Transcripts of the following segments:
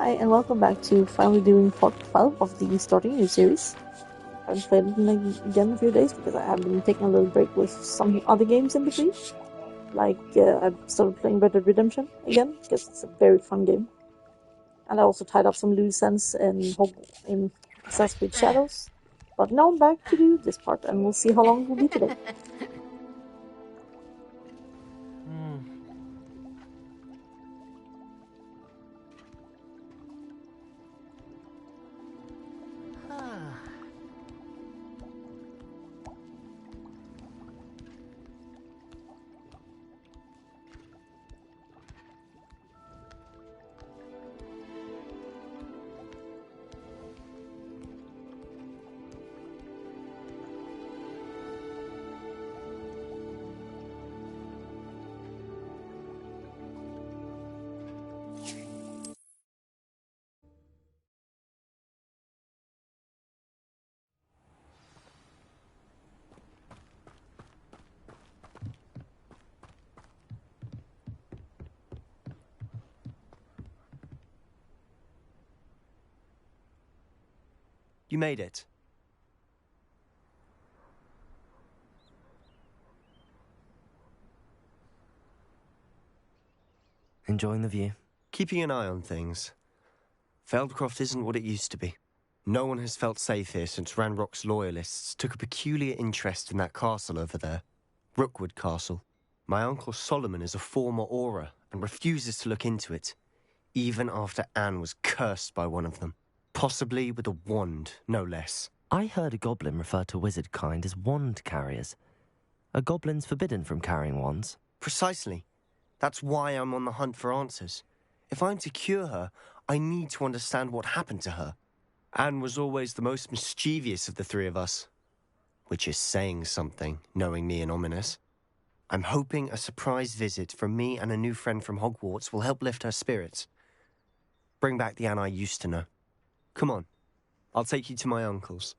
Hi, and welcome back to finally doing part 12 of the Starting New series. I haven't played it again in a few days because I have been taking a little break with some other games in between. Like, I've started playing Red Dead Redemption again because it's a very fun game. And I also tied up some loose ends in Assassin's Creed Shadows. But now I'm back to do this part, and we'll see how long it will be today. You made it. Enjoying the view? Keeping an eye on things. Feldcroft isn't what it used to be. No one has felt safe here since Ranrock's loyalists took a peculiar interest in that castle over there. Rookwood Castle. My uncle Solomon is a former Auror and refuses to look into it, even after Anne was cursed by one of them. Possibly with a wand, no less. I heard a goblin refer to wizard kind as wand carriers. Are goblins forbidden from carrying wands? Precisely. That's why I'm on the hunt for answers. If I'm to cure her, I need to understand what happened to her. Anne was always the most mischievous of the three of us. Which is saying something, knowing me and ominous. I'm hoping a surprise visit from me and a new friend from Hogwarts will help lift her spirits. Bring back the Anne I used to know. Come on. I'll take you to my uncle's.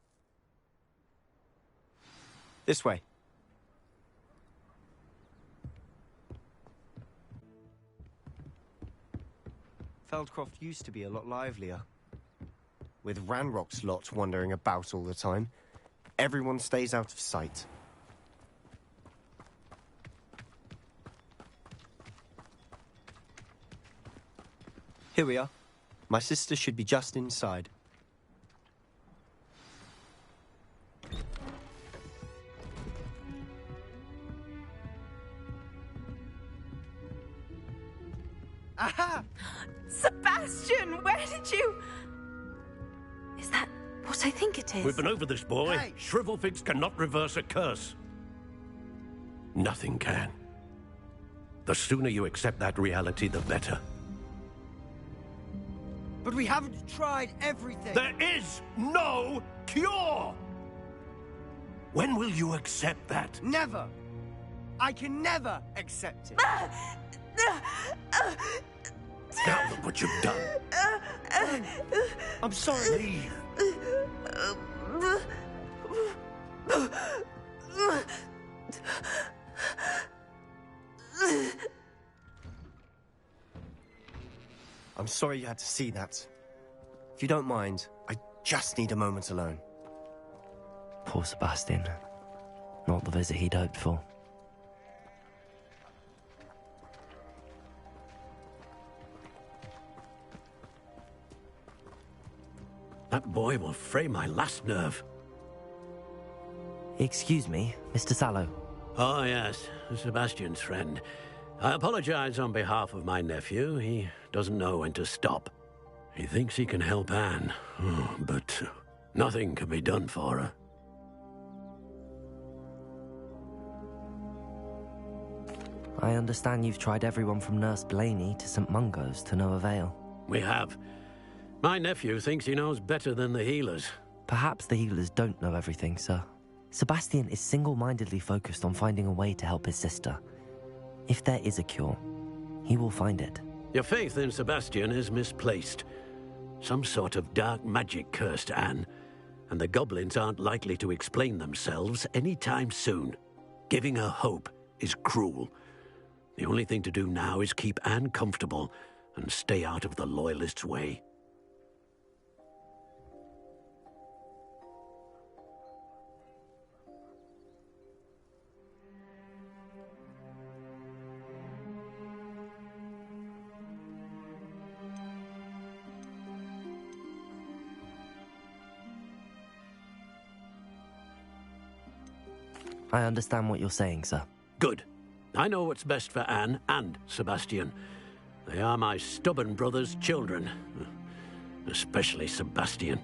This way. Feldcroft used to be a lot livelier. With Ranrock's lot wandering about all the time, everyone stays out of sight. Here we are. My sister should be just inside. Aha! Sebastian, where did you... Is that what I think it is? We've been over this, boy. Hey. Shrivelfigs cannot reverse a curse. Nothing can. The sooner you accept that reality, the better. But we haven't tried everything. There is no cure! When will you accept that? Never. I can never accept it. Now look what you've done. I'm sorry. Leave. I'm sorry you had to see that. If you don't mind, I just need a moment alone. Poor Sebastian. Not the visit he'd hoped for. That boy will fray my last nerve. Excuse me, Mr. Sallow. Oh, yes, Sebastian's friend. I apologize on behalf of my nephew. He doesn't know when to stop. He thinks he can help Anne, but nothing can be done for her. I understand you've tried everyone from Nurse Blaney to St. Mungo's to no avail. We have. My nephew thinks he knows better than the healers. Perhaps the healers don't know everything, sir. Sebastian is single-mindedly focused on finding a way to help his sister. If there is a cure, he will find it. Your faith in Sebastian is misplaced. Some sort of dark magic cursed Anne, and the goblins aren't likely to explain themselves anytime soon. Giving her hope is cruel. The only thing to do now is keep Anne comfortable and stay out of the Loyalists' way. I understand what you're saying, sir. Good. I know what's best for Anne and Sebastian. They are my stubborn brother's children. Especially Sebastian.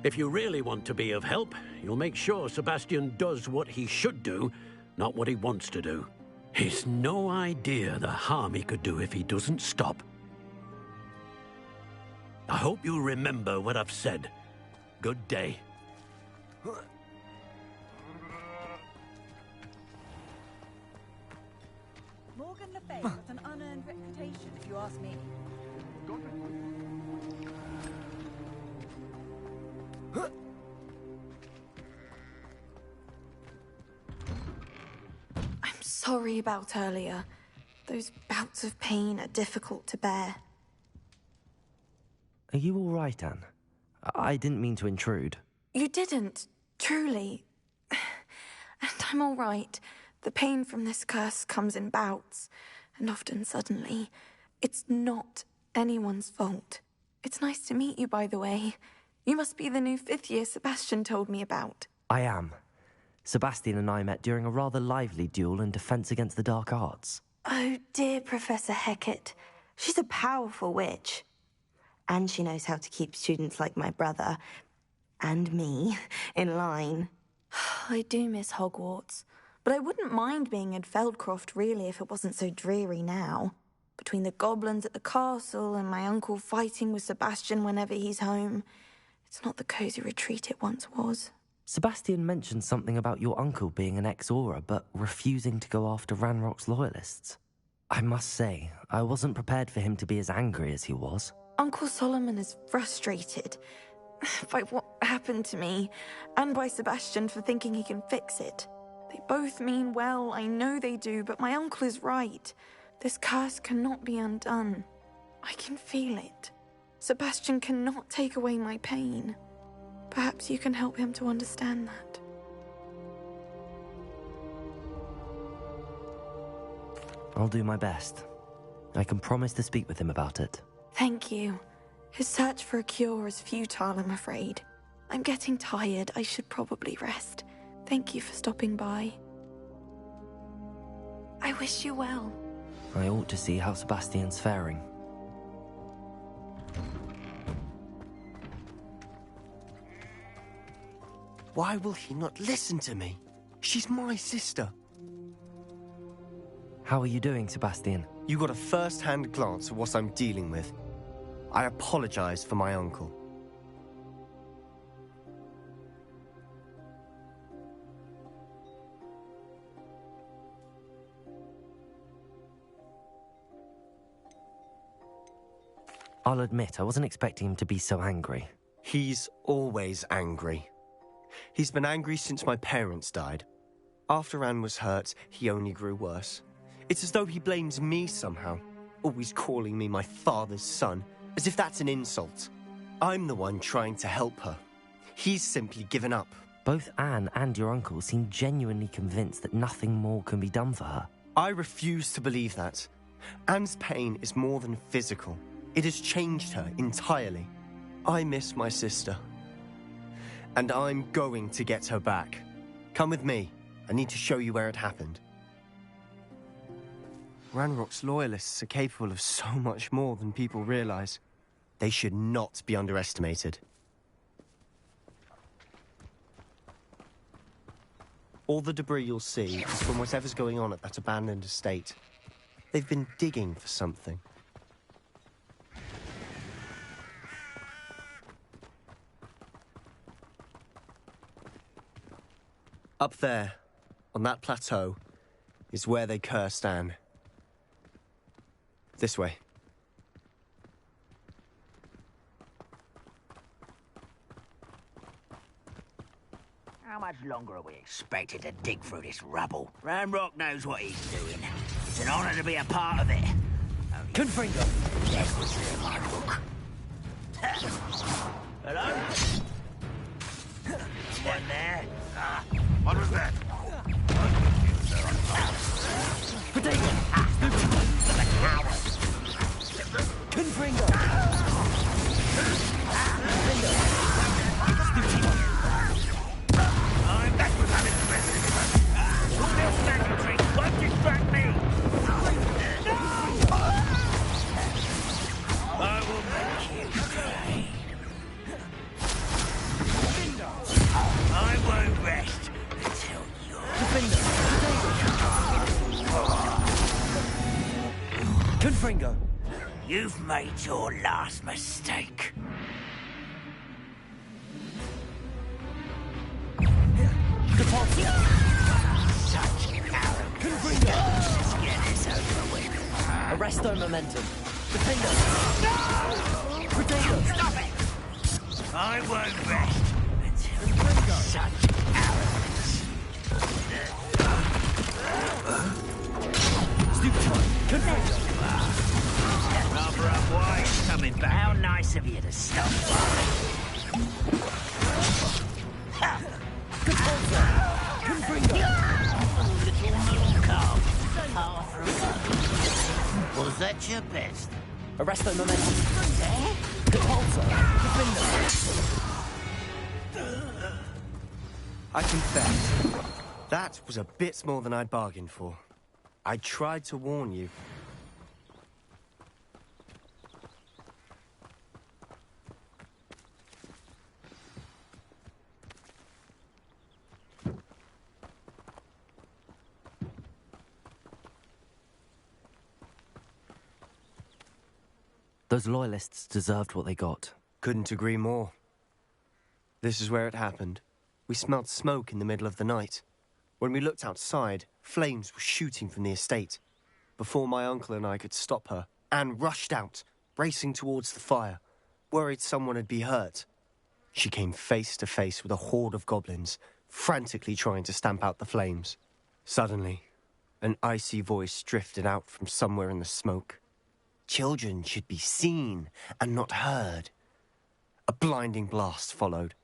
If you really want to be of help, you'll make sure Sebastian does what he should do, not what he wants to do. He's no idea the harm he could do if he doesn't stop. I hope you remember what I've said. Good day. Morgan Le Fay's got an unearned reputation, if you ask me. I'm sorry about earlier. Those bouts of pain are difficult to bear. Are you all right, Anne? I didn't mean to intrude. You didn't, truly. And I'm all right. The pain from this curse comes in bouts, and often suddenly. It's not anyone's fault. It's nice to meet you, by the way. You must be the new 5th year Sebastian told me about. I am. Sebastian and I met during a rather lively duel in defense against the dark arts. Oh, dear Professor Hecat. She's a powerful witch. And she knows how to keep students like my brother, and me, in line. I do miss Hogwarts, but I wouldn't mind being in Feldcroft, really, if it wasn't so dreary now. Between the goblins at the castle and my uncle fighting with Sebastian whenever he's home, it's not the cosy retreat it once was. Sebastian mentioned something about your uncle being an ex-Auror, but refusing to go after Ranrock's loyalists. I must say, I wasn't prepared for him to be as angry as he was. Uncle Solomon is frustrated by what happened to me, and by Sebastian for thinking he can fix it. They both mean well, I know they do, but my uncle is right. This curse cannot be undone. I can feel it. Sebastian cannot take away my pain. Perhaps you can help him to understand that. I'll do my best. I can promise to speak with him about it. Thank you. His search for a cure is futile, I'm afraid. I'm getting tired. I should probably rest. Thank you for stopping by. I wish you well. I ought to see how Sebastian's faring. Why will he not listen to me? She's my sister. How are you doing, Sebastian? You got a first-hand glance at what I'm dealing with. I apologize for my uncle. I'll admit, I wasn't expecting him to be so angry. He's always angry. He's been angry since my parents died. After Anne was hurt, he only grew worse. It's as though he blames me somehow, always calling me my father's son, as if that's an insult. I'm the one trying to help her. He's simply given up. Both Anne and your uncle seem genuinely convinced that nothing more can be done for her. I refuse to believe that. Anne's pain is more than physical. It has changed her entirely. I miss my sister. And I'm going to get her back. Come with me. I need to show you where it happened. Ranrock's loyalists are capable of so much more than people realize. They should not be underestimated. All the debris you'll see is from whatever's going on at that abandoned estate. They've been digging for something. Up there, on that plateau, is where they cursed Anne. This way. How much longer are we expected to dig through this rubble? Ranrock knows what he's doing. It's an honor to be a part of it. Confringo! Yes, we'll see if I look. Hello? One there. What was that? Potato! The coward! Confringo! I'm back with having the rest of it. Confringo! You've made your last mistake. Such arrogance. Let's get this over with. Arresto momentum. Defender! Potato! Stop it! I won't rest until you such arrogance. Stupid time! Rather unwise coming back. How nice of you to stop by. Was that your best? Arresto momentum. Repulsor. Defender. I confess, that was a bit more than I'd bargained for. I tried to warn you. Those loyalists deserved what they got. Couldn't agree more. This is where it happened. We smelled smoke in the middle of the night. When we looked outside, flames were shooting from the estate. Before my uncle and I could stop her, Anne rushed out, racing towards the fire, worried someone had been hurt. She came face to face with a horde of goblins, frantically trying to stamp out the flames. Suddenly, an icy voice drifted out from somewhere in the smoke. Children should be seen and not heard. A blinding blast followed.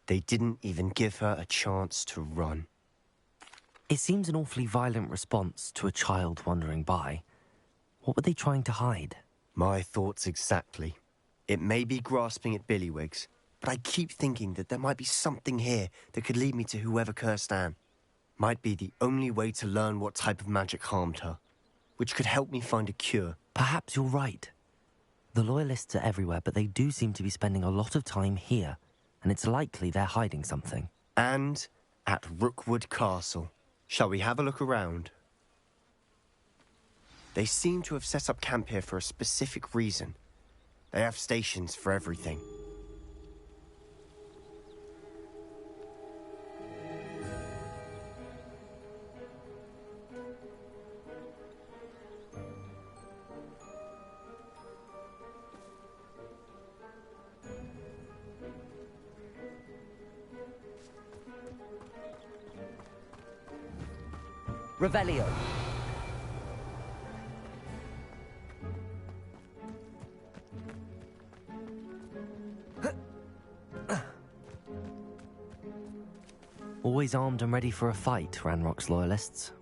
They didn't even give her a chance to run. It seems an awfully violent response to a child wandering by. What were they trying to hide? My thoughts exactly. It may be grasping at Billywigs, but I keep thinking that there might be something here that could lead me to whoever cursed Anne. Might be the only way to learn what type of magic harmed her, which could help me find a cure. Perhaps you're right. The Loyalists are everywhere, but they do seem to be spending a lot of time here, and it's likely they're hiding something. And at Rookwood Castle. Shall we have a look around? They seem to have set up camp here for a specific reason. They have stations for everything. Revelio. Always armed and ready for a fight, Ranrock's loyalists.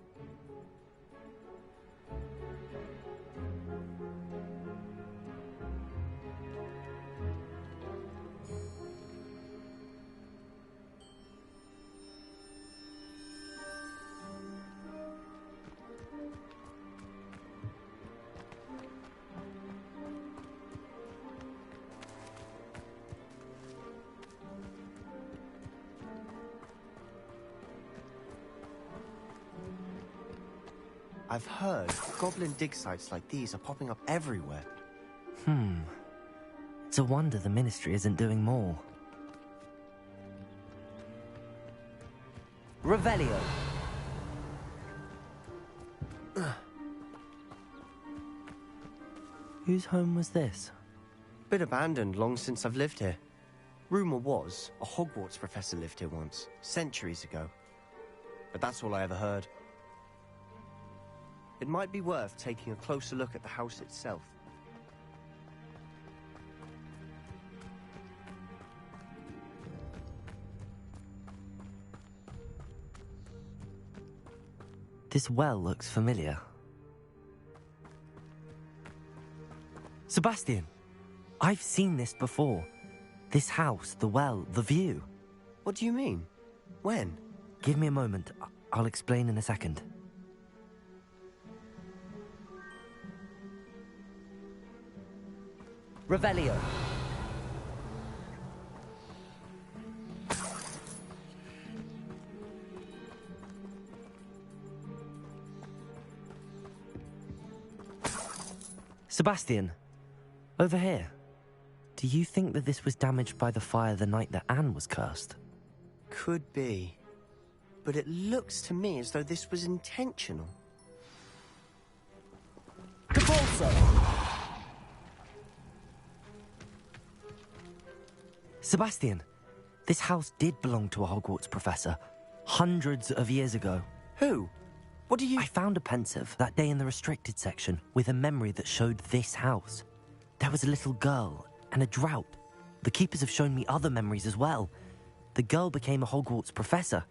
I've heard goblin dig sites like these are popping up everywhere. It's a wonder the Ministry isn't doing more. Revelio. Whose home was this? Been abandoned long since I've lived here. Rumour was a Hogwarts professor lived here once, centuries ago. But that's all I ever heard. It might be worth taking a closer look at the house itself. This well looks familiar. Sebastian, I've seen this before. This house, the well, the view. What do you mean? When? Give me a moment. I'll explain in a second. Revelio. Sebastian, over here. Do you think that this was damaged by the fire the night that Anne was cursed? Could be. But it looks to me as though this was intentional. Sebastian, this house did belong to a Hogwarts professor, hundreds of years ago. Who? What do you... I found a pensive that day in the restricted section with a memory that showed this house. There was a little girl and a drought. The keepers have shown me other memories as well. The girl became a Hogwarts professor.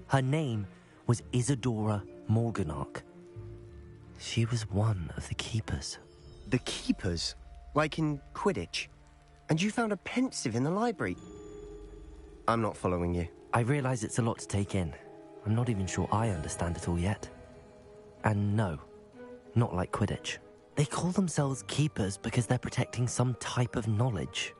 Her name was Isadora Morganach. She was one of the keepers. The keepers? Like in Quidditch? And you found a pensive in the library? I'm not following you. I realize it's a lot to take in. I'm not even sure I understand it all yet. And no, not like Quidditch. They call themselves keepers because they're protecting some type of knowledge.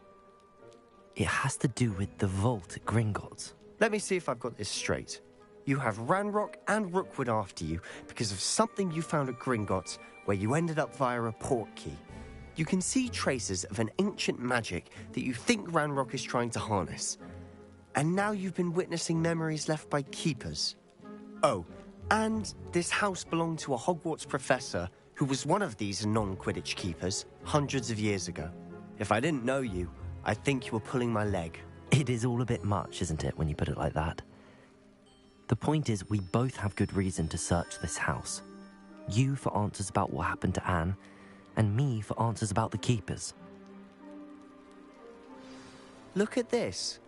It has to do with the vault at Gringotts. Let me see if I've got this straight. You have Ranrock and Rookwood after you because of something you found at Gringotts where you ended up via a portkey. You can see traces of an ancient magic that you think Ranrock is trying to harness. And now you've been witnessing memories left by keepers. Oh, and this house belonged to a Hogwarts professor who was one of these non-Quidditch keepers hundreds of years ago. If I didn't know you, I'd think you were pulling my leg. It is all a bit much, isn't it, when you put it like that? The point is, we both have good reason to search this house. You for answers about what happened to Anne, and me for answers about the keepers. Look at this.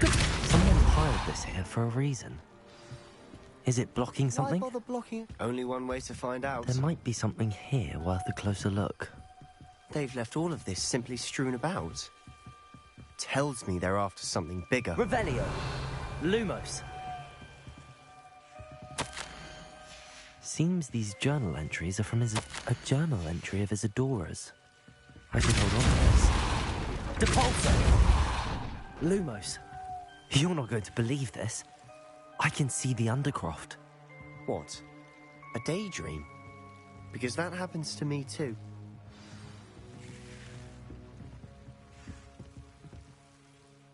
Someone piled this here for a reason. Is it blocking something? Why bother blocking? Only one way to find out. There might be something here worth a closer look. They've left all of this simply strewn about. Tells me they're after something bigger. Revelio. Lumos. Seems these journal entries are from a journal entry of Isadora's. I should hold on to this. Depulso! Lumos. You're not going to believe this. I can see the Undercroft. What? A daydream? Because that happens to me too.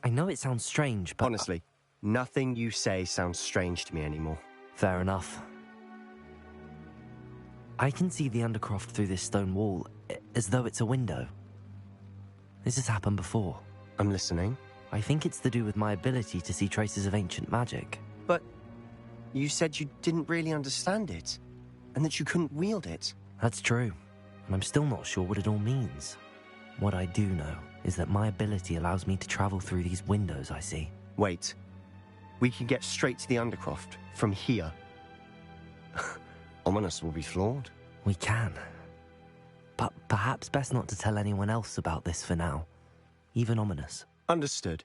I know it sounds strange, but... Honestly, nothing you say sounds strange to me anymore. Fair enough. I can see the Undercroft through this stone wall, as though it's a window. This has happened before. I'm listening. I think it's to do with my ability to see traces of ancient magic. But you said you didn't really understand it, and that you couldn't wield it. That's true, and I'm still not sure what it all means. What I do know is that my ability allows me to travel through these windows I see. Wait. We can get straight to the Undercroft from here. Ominous will be flawed. We can. But perhaps best not to tell anyone else about this for now. Even Ominous. Understood.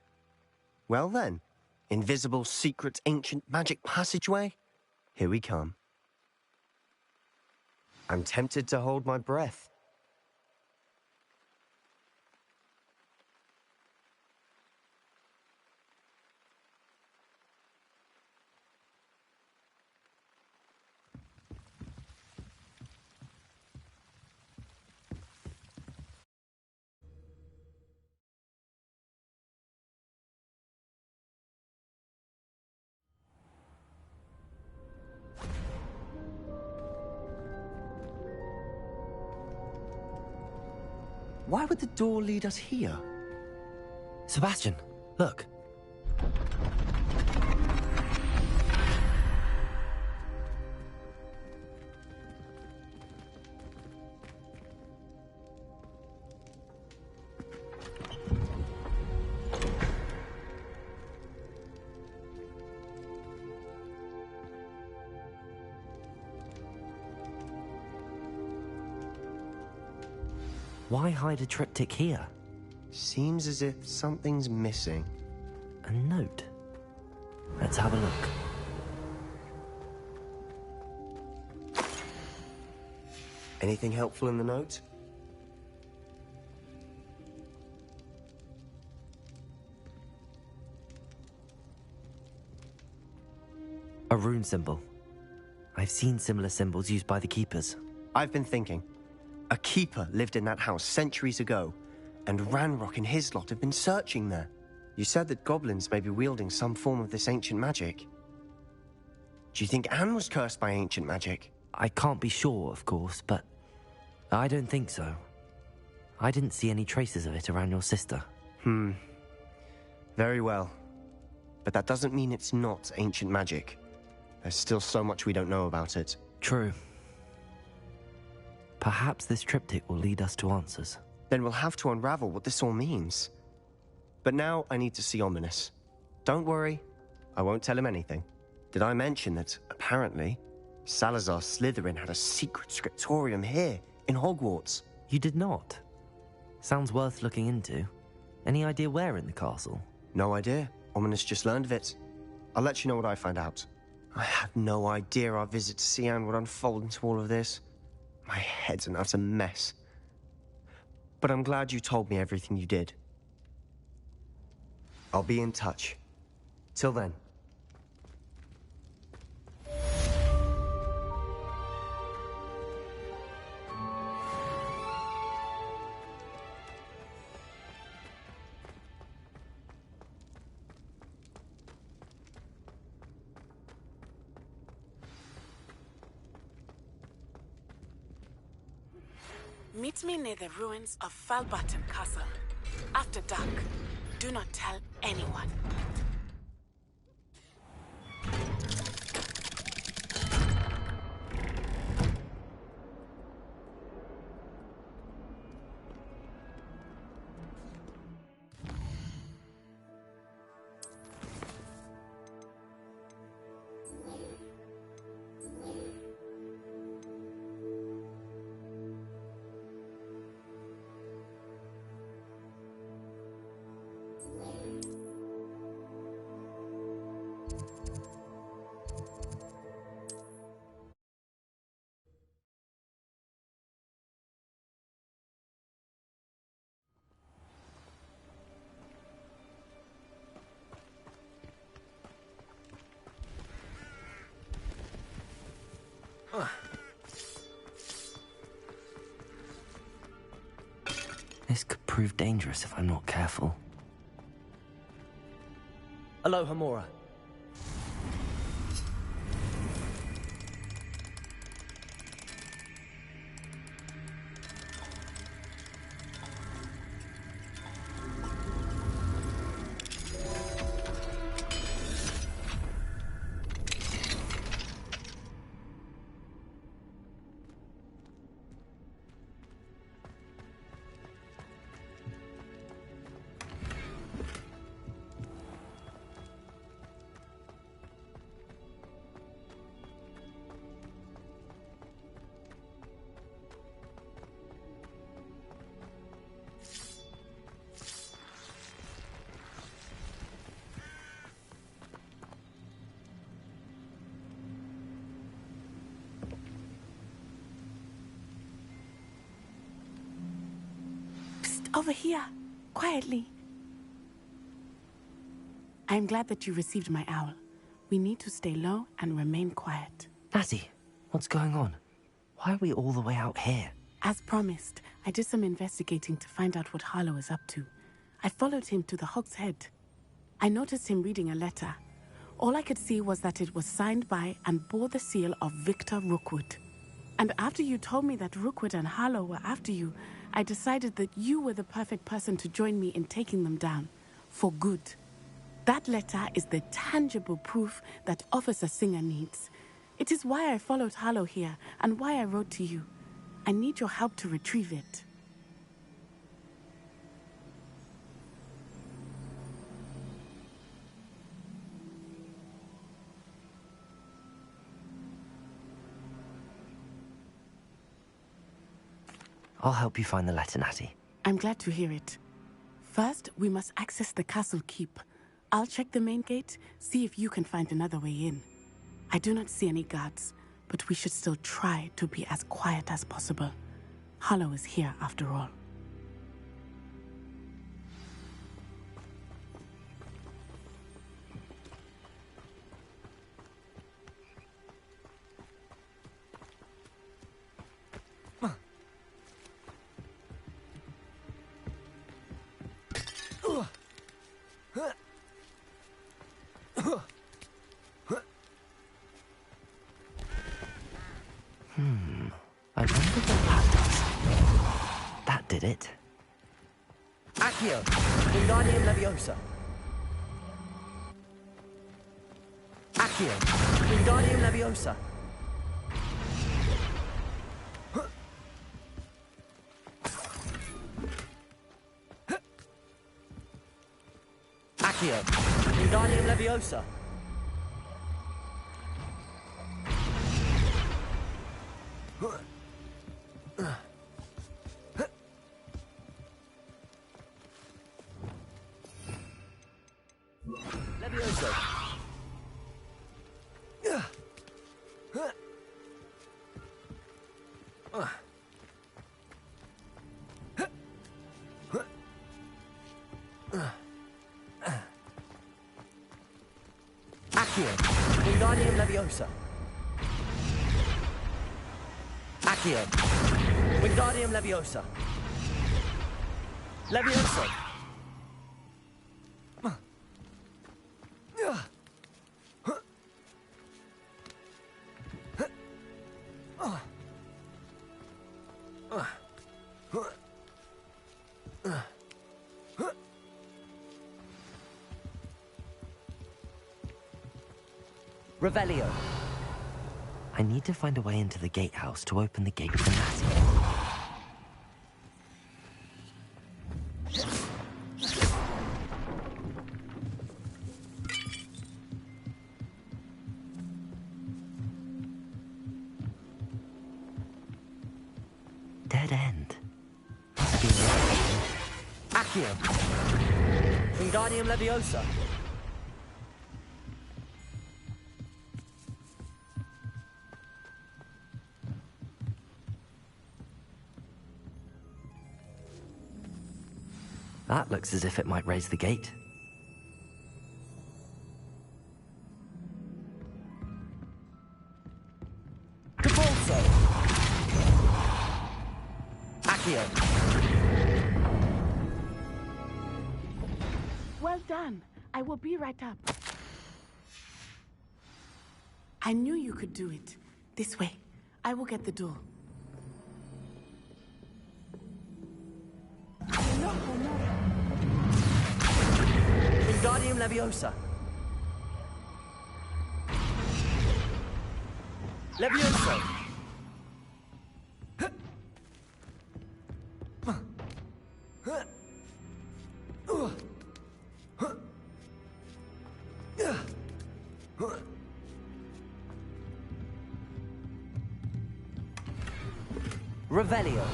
Well then, invisible, secret, ancient magic passageway? Here we come. I'm tempted to hold my breath. Why would the door lead us here? Sebastian, look. Why hide a triptych here? Seems as if something's missing. A note. Let's have a look. Anything helpful in the note? A rune symbol. I've seen similar symbols used by the keepers. I've been thinking. A keeper lived in that house centuries ago, and Ranrock and his lot have been searching there. You said that goblins may be wielding some form of this ancient magic. Do you think Anne was cursed by ancient magic? I can't be sure, of course, but I don't think so. I didn't see any traces of it around your sister. Very well. But that doesn't mean it's not ancient magic. There's still so much we don't know about it. True. Perhaps this triptych will lead us to answers. Then we'll have to unravel what this all means. But now I need to see Ominous. Don't worry, I won't tell him anything. Did I mention that, apparently, Salazar Slytherin had a secret scriptorium here, in Hogwarts? You did not? Sounds worth looking into. Any idea where in the castle? No idea. Ominous just learned of it. I'll let you know what I find out. I had no idea our visit to see Anne would unfold into all of this. My head's an utter mess. But I'm glad you told me everything you did. I'll be in touch. Till then. Meet me near the ruins of Falbarton Castle. After dark. Do not tell anyone. This could prove dangerous if I'm not careful. Aloha, Mora. Over here, quietly. I'm glad that you received my owl. We need to stay low and remain quiet. Natty, what's going on? Why are we all the way out here? As promised, I did some investigating to find out what Harlow is up to. I followed him to the Hog's Head. I noticed him reading a letter. All I could see was that it was signed by and bore the seal of Victor Rookwood. And after you told me that Rookwood and Harlow were after you, I decided that you were the perfect person to join me in taking them down. For good. That letter is the tangible proof that Officer Singer needs. It is why I followed Harlow here and why I wrote to you. I need your help to retrieve it. I'll help you find the letter, Natty. I'm glad to hear it. First, we must access the castle keep. I'll check the main gate, see if you can find another way in. I do not see any guards, but we should still try to be as quiet as possible. Harlow is here after all. did it. Accio, Wingardium Leviosa. Accio, Wingardium Leviosa. Accio, Wingardium Leviosa. Leviosa. Accio, Wingardium Leviosa. Accio, Wingardium Leviosa. Leviosa. Revelio. I need to find a way into the gatehouse to open the gate for Natty. Dead end. Accio, Wingardium Leviosa. That looks as if it might raise the gate. Capulso. Accio. Well done. I will be right up. I knew you could do it. This way. I will get the door. Wingardium Leviosa. Leviosa. Revelio.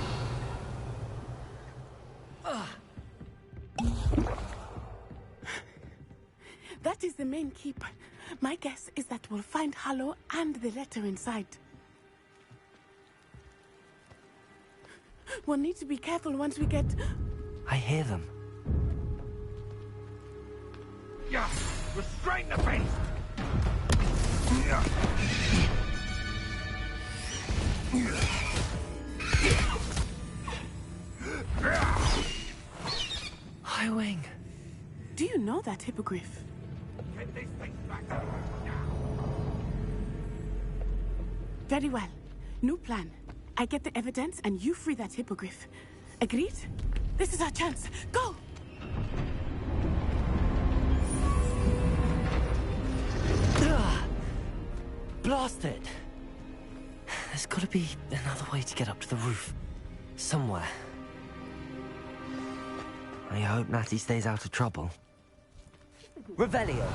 That is the main keep. My guess is that we'll find Harlow and the letter inside. We'll need to be careful once we get... I hear them. Yeah, restrain the beast! High Wing. Do you know that hippogriff? Get these things back to me now. Very well. New plan. I get the evidence and you free that hippogriff. Agreed? This is our chance. Go! Blast it! There's gotta be another way to get up to the roof. Somewhere. I hope Natty stays out of trouble. Revelio.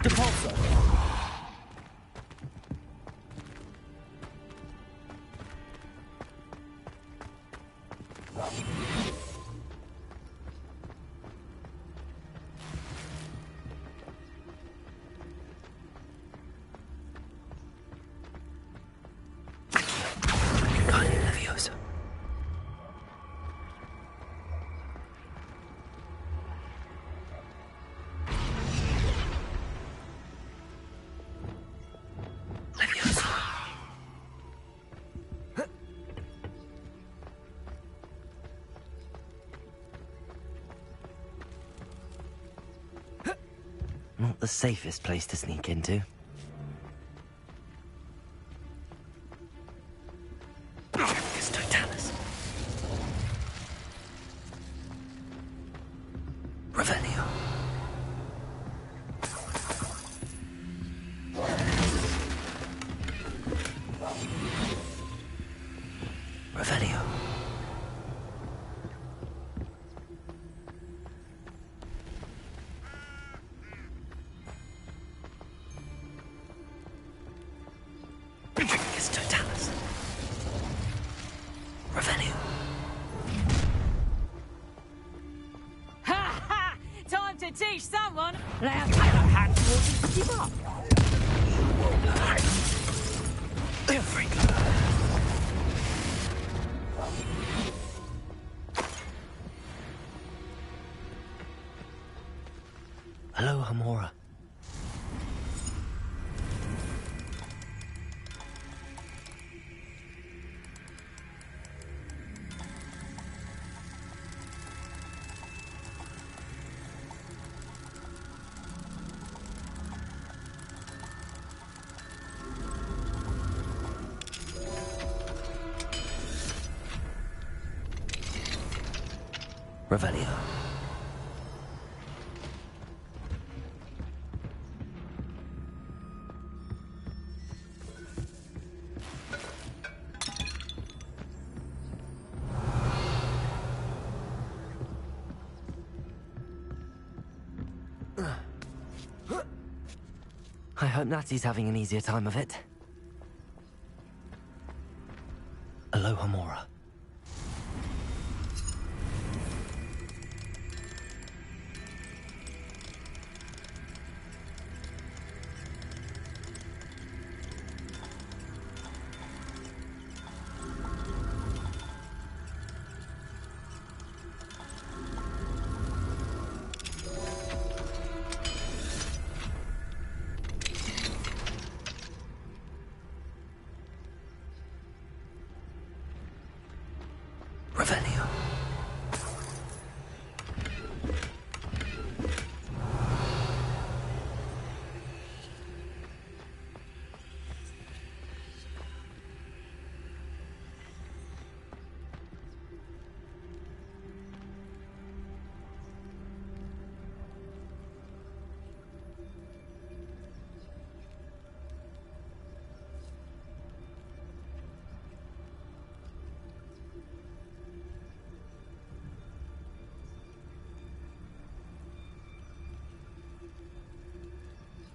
Depulso. the safest place to sneak into. Triplicus Totalis. Revelio. Revelio. Triplicus Totalis. Revelio. Ha ha! Time to teach someone. Now take a hand towards and give up. Every Hello, Hamora. Revelio. I hope Natty's having an easier time of it. Hello, Hamora. Revelio.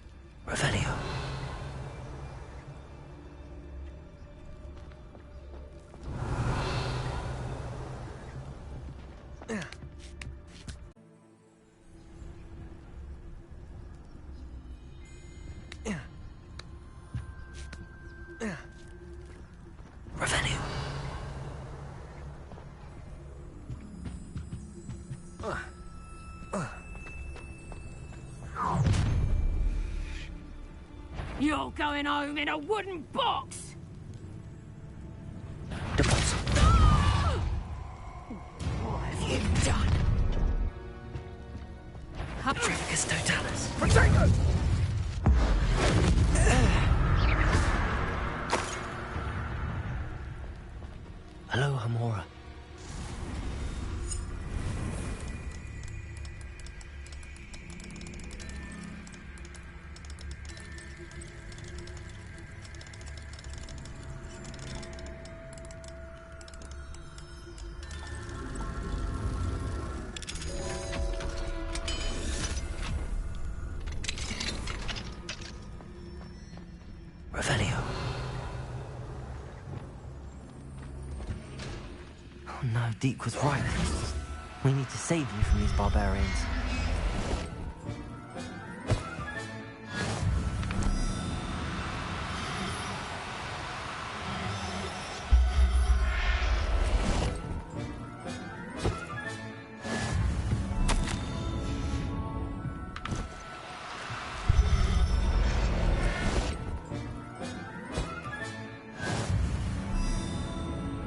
Revelio. Revelio. You're going home in a wooden box! What have you done? Triplicus Totalis. Potato! Hello, Hamora. Revelio. Oh no, Deke was right. We need to save you from these barbarians.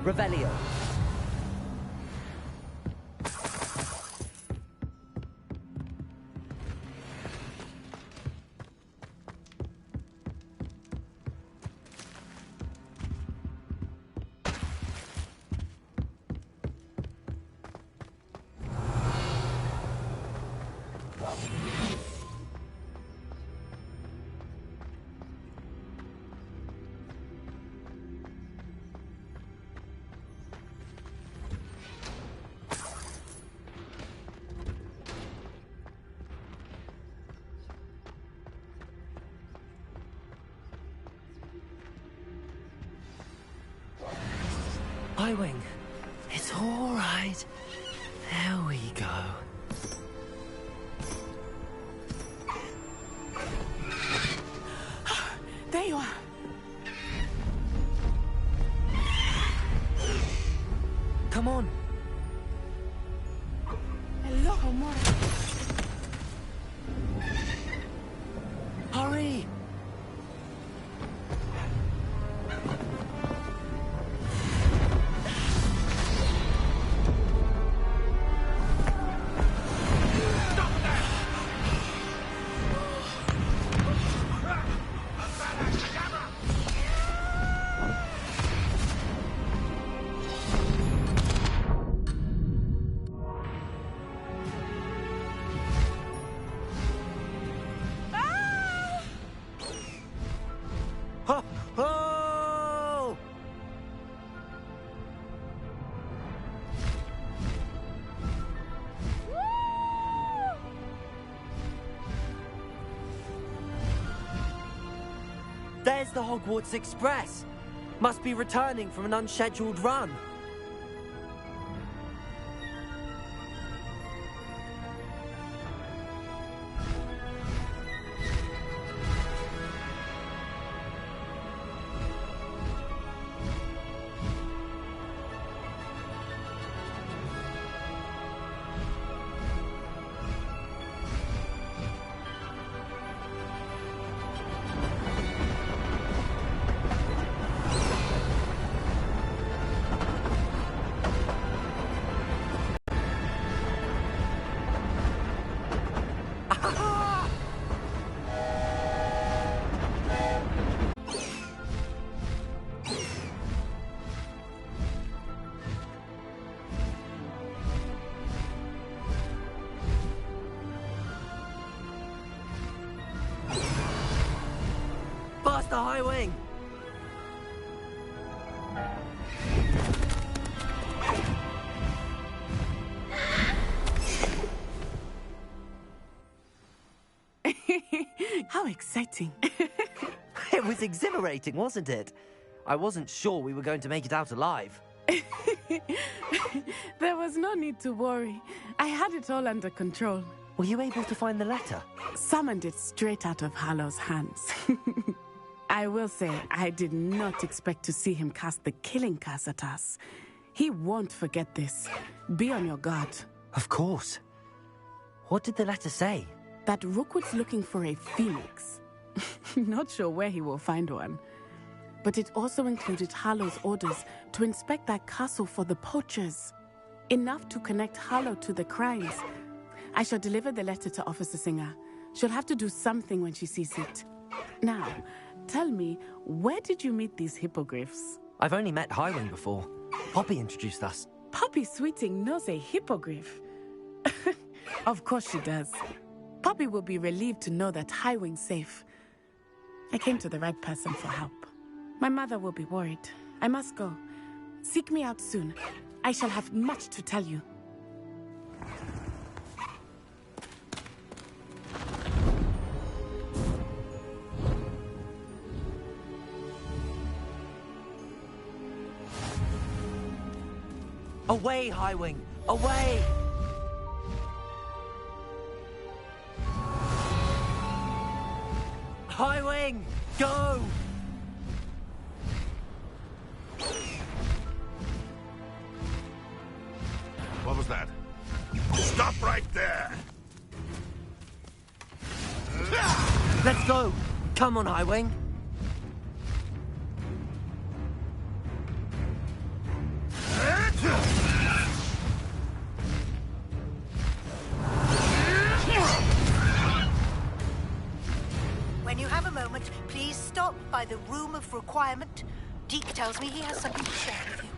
Revelio. Highwing. It's all right. There we go. There you are. Come on. Hello, Homura. Hurry! Oh! There's the Hogwarts Express. Must be returning from an unscheduled run. Faster, Highwing! How exciting. It was exhilarating, wasn't it? I wasn't sure we were going to make it out alive. There was no need to worry. I had it all under control. Were you able to find the letter? Summoned it straight out of Hallow's hands. I will say, I did not expect to see him cast the killing curse at us. He won't forget this. Be on your guard. Of course. What did the letter say? That Rookwood's looking for a phoenix. Not sure where he will find one. But it also included Hallow's orders to inspect that castle for the poachers. Enough to connect Hallow to the crimes. I shall deliver the letter to Officer Singer. She'll have to do something when she sees it. Now, tell me, where did you meet these hippogriffs? I've only met Highwing before. Poppy introduced us. Poppy Sweeting knows a hippogriff. Of course she does. Poppy will be relieved to know that Highwing's safe. I came to the right person for help. My mother will be worried. I must go. Seek me out soon. I shall have much to tell you. Away, Highwing! Away! Highwing! Go! What was that? Stop right there! Let's go! Come on, Highwing! When you have a moment, please stop by the Room of Requirement. Deke tells me he has something to share with you.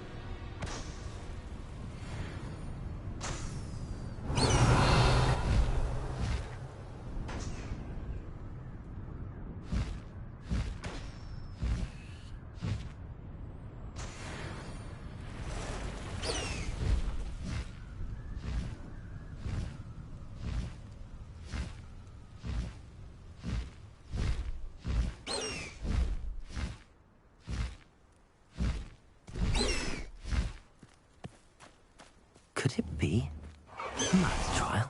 Could it be a maths trial?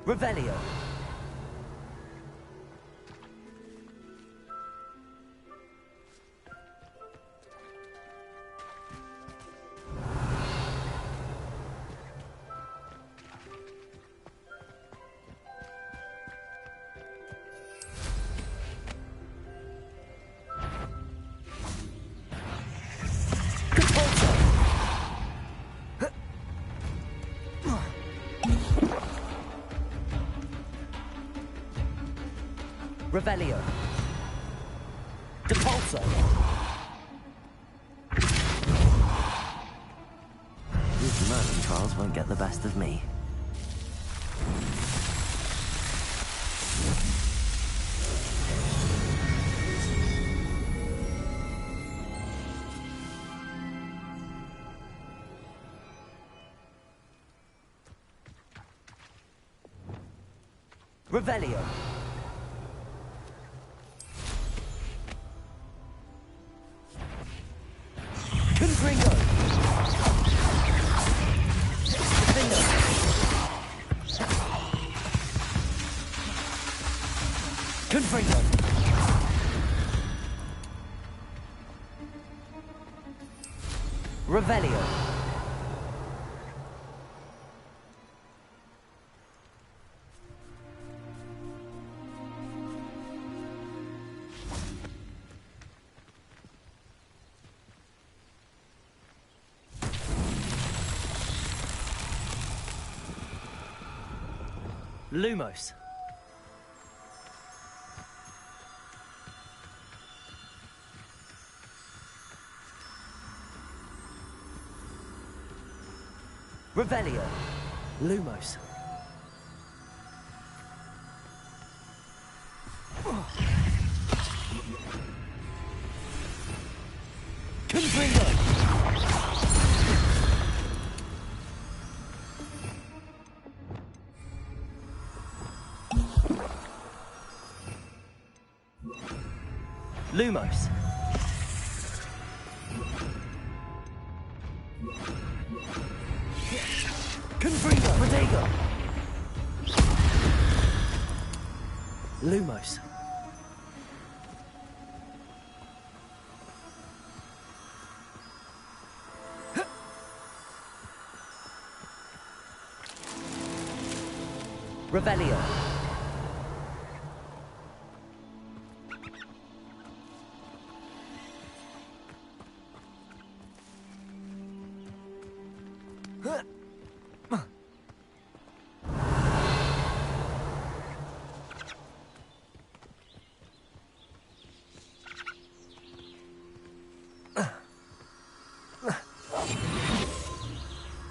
Revelio. Revelio. Depulso. These murder trials won't get the best of me. Revelio. Confringo. Defendo. Confringo. Revelio. Lumos. Revelio. Lumos. Confringo. Lumos. Confringo. Protego. Lumos. Revelio.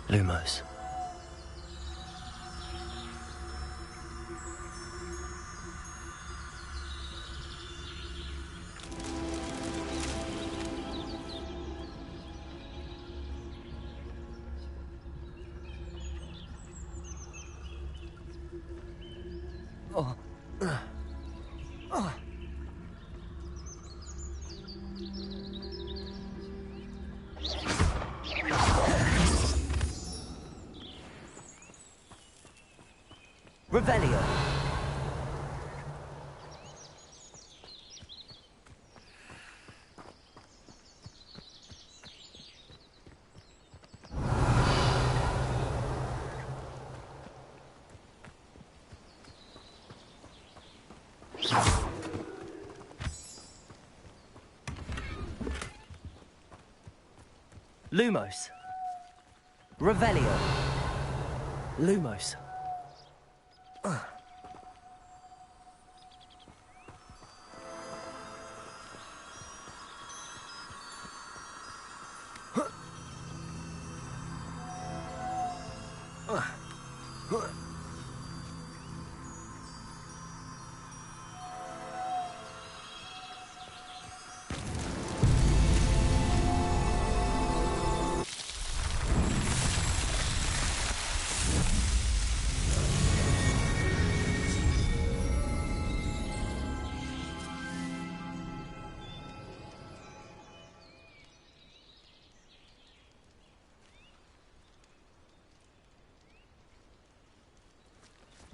Lumos. Oh. Revelio. Lumos. Revelio. Lumos.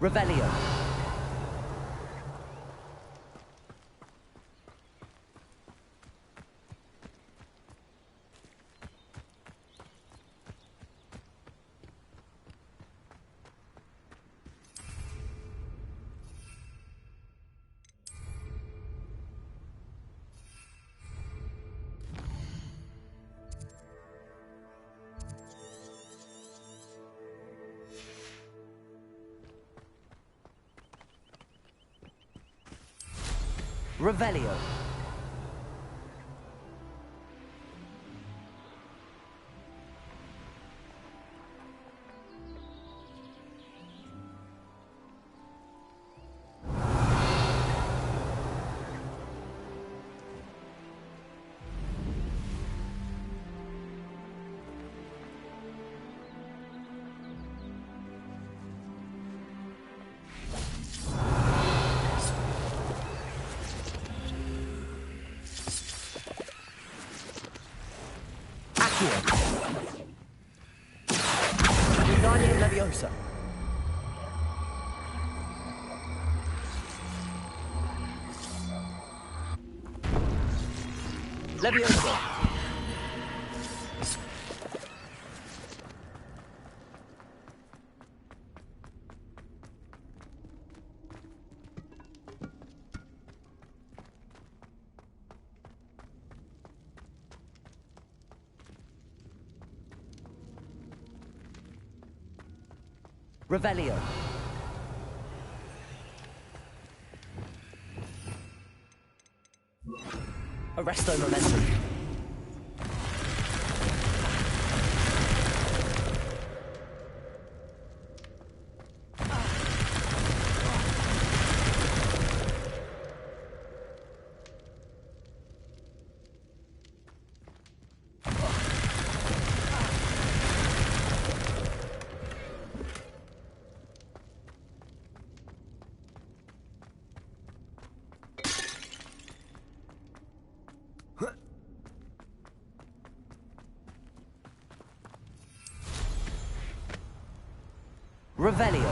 Revelio. Revelio. Wingardium Leviosa. Leviosa. Revelio. Arresto Momentum. Revelio.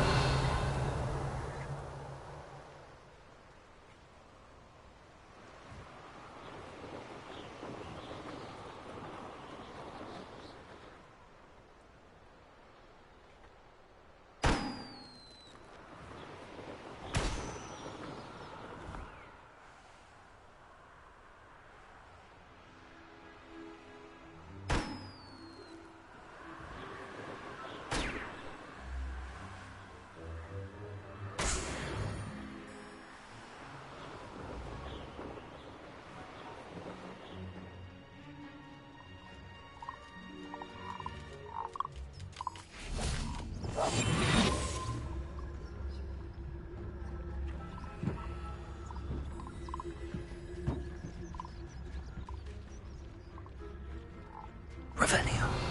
Revelio.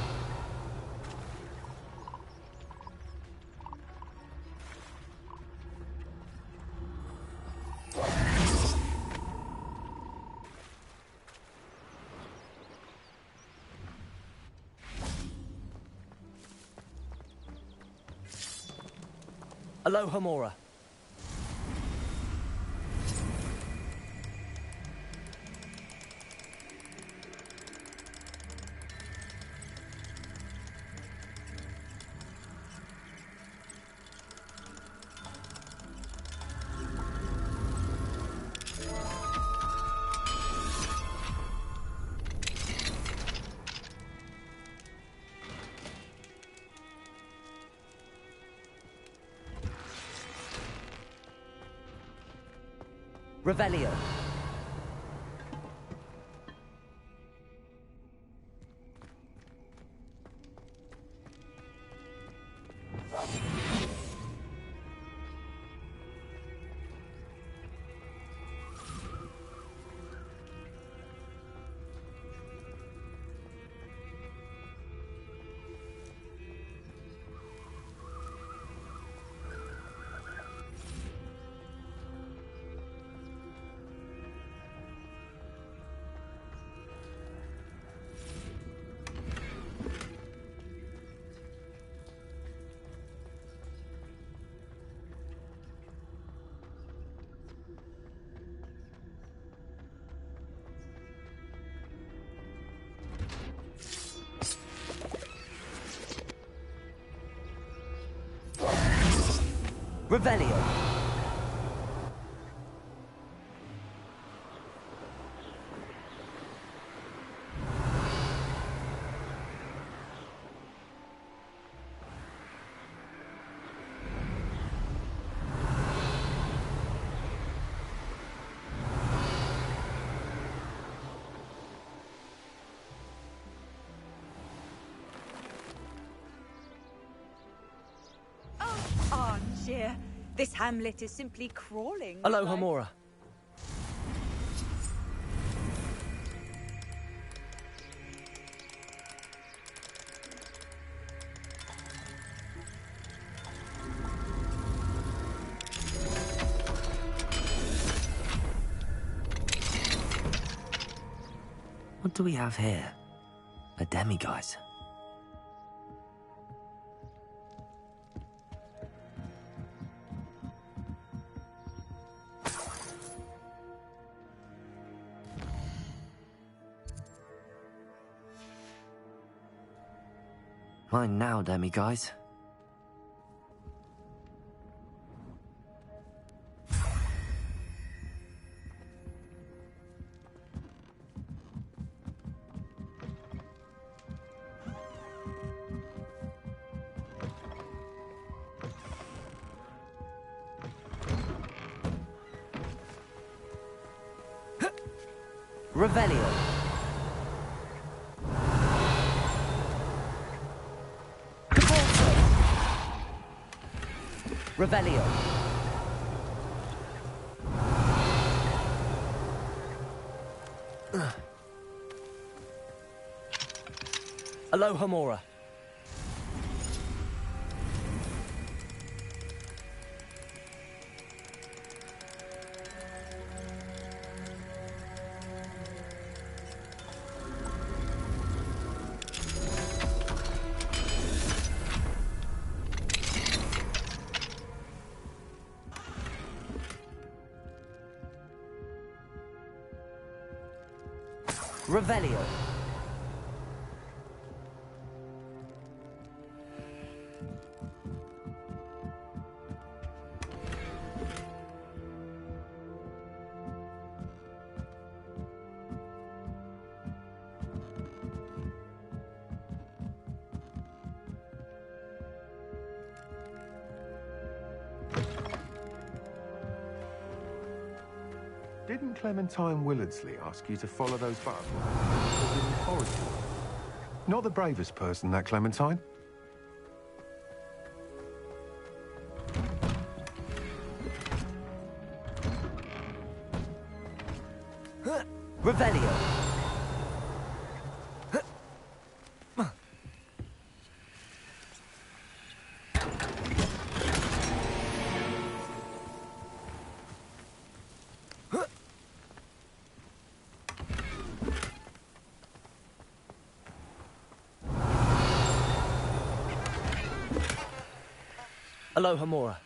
Alohomora. Revelio. Revelio. Armchair. This hamlet is simply crawling. Aloha Mora. What do we have here? A demiguise. Mine now, demiguise. Revelio. Revelio. Aloha Mora. Revelio. Didn't Clementine Willardsley ask you to follow those butterflies? Not the bravest person, that Clementine. Revelio. Aloha Mora.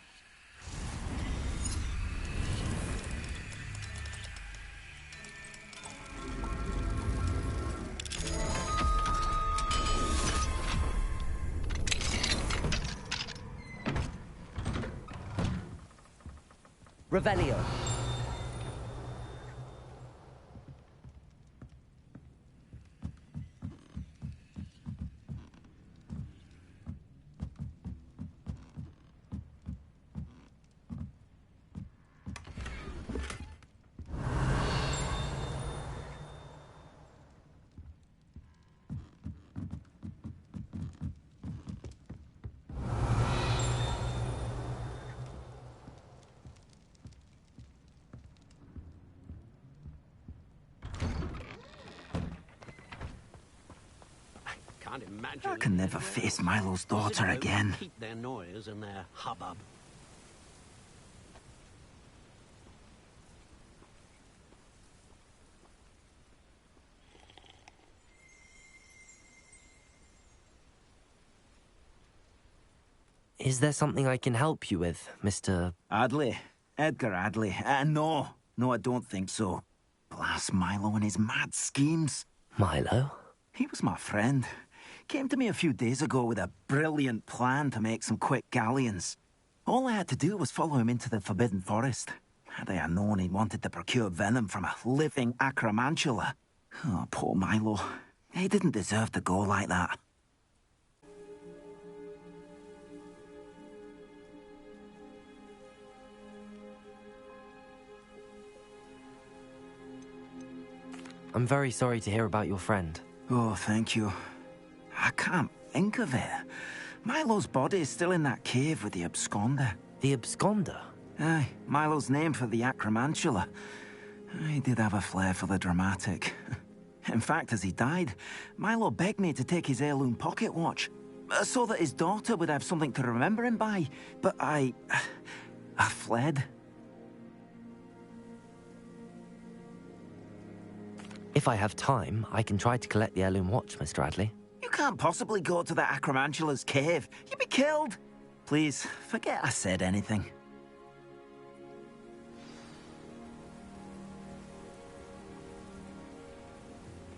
Revelio. I can never face Milo's daughter again. Keep their noise and their hubbub. Is there something I can help you with, Mr. Adley? Edgar Adley? No, I don't think so. Blast Milo and his mad schemes. Milo? He was my friend. Came to me a few days ago with a brilliant plan to make some quick galleons. All I had to do was follow him into the Forbidden Forest. Had I known he wanted to procure venom from a living acromantula. Oh, poor Milo. He didn't deserve to go like that. I'm very sorry to hear about your friend. Oh, thank you. I can't think of it. Milo's body is still in that cave with the absconder. The absconder? Aye, Milo's name for the acromantula. He did have a flair for the dramatic. In fact, as he died, Milo begged me to take his heirloom pocket watch, so that his daughter would have something to remember him by. But I fled. If I have time, I can try to collect the heirloom watch, Mr. Adley. You can't possibly go to the acromantula's cave. You'd be killed. Please, forget I said anything.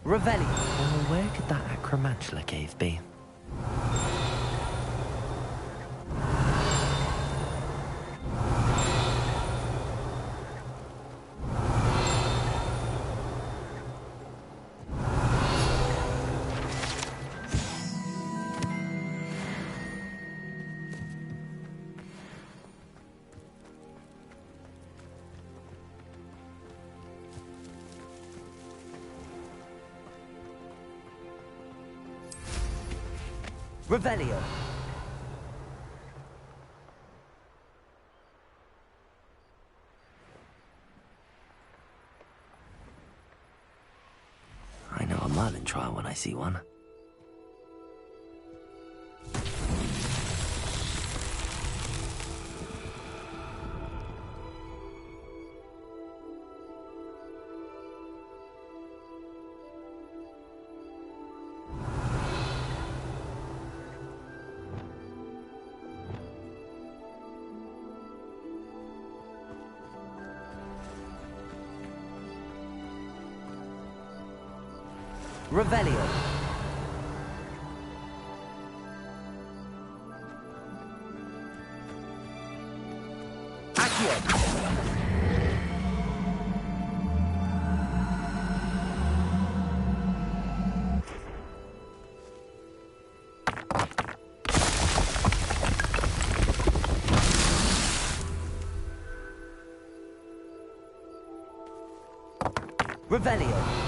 Revelio. Well, where could that acromantula cave be? Revelio. I know a Merlin trial when I see one. Revelio. Accio. Revelio.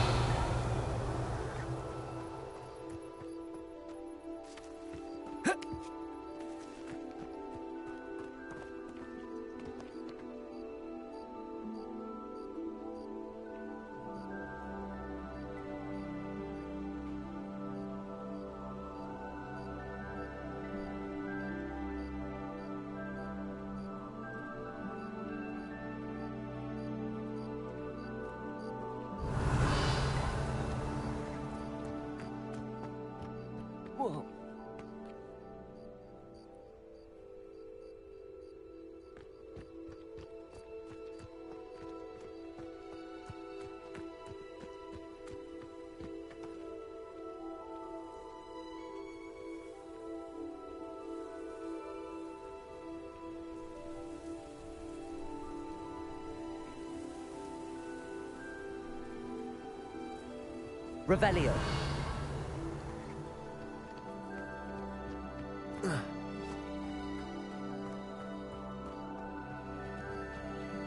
Whoa. Revelio.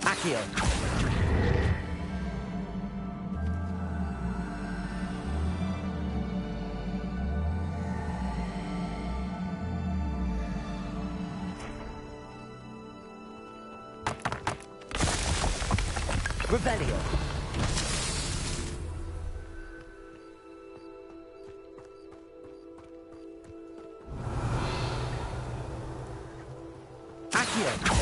Accio. Revelio. Accio.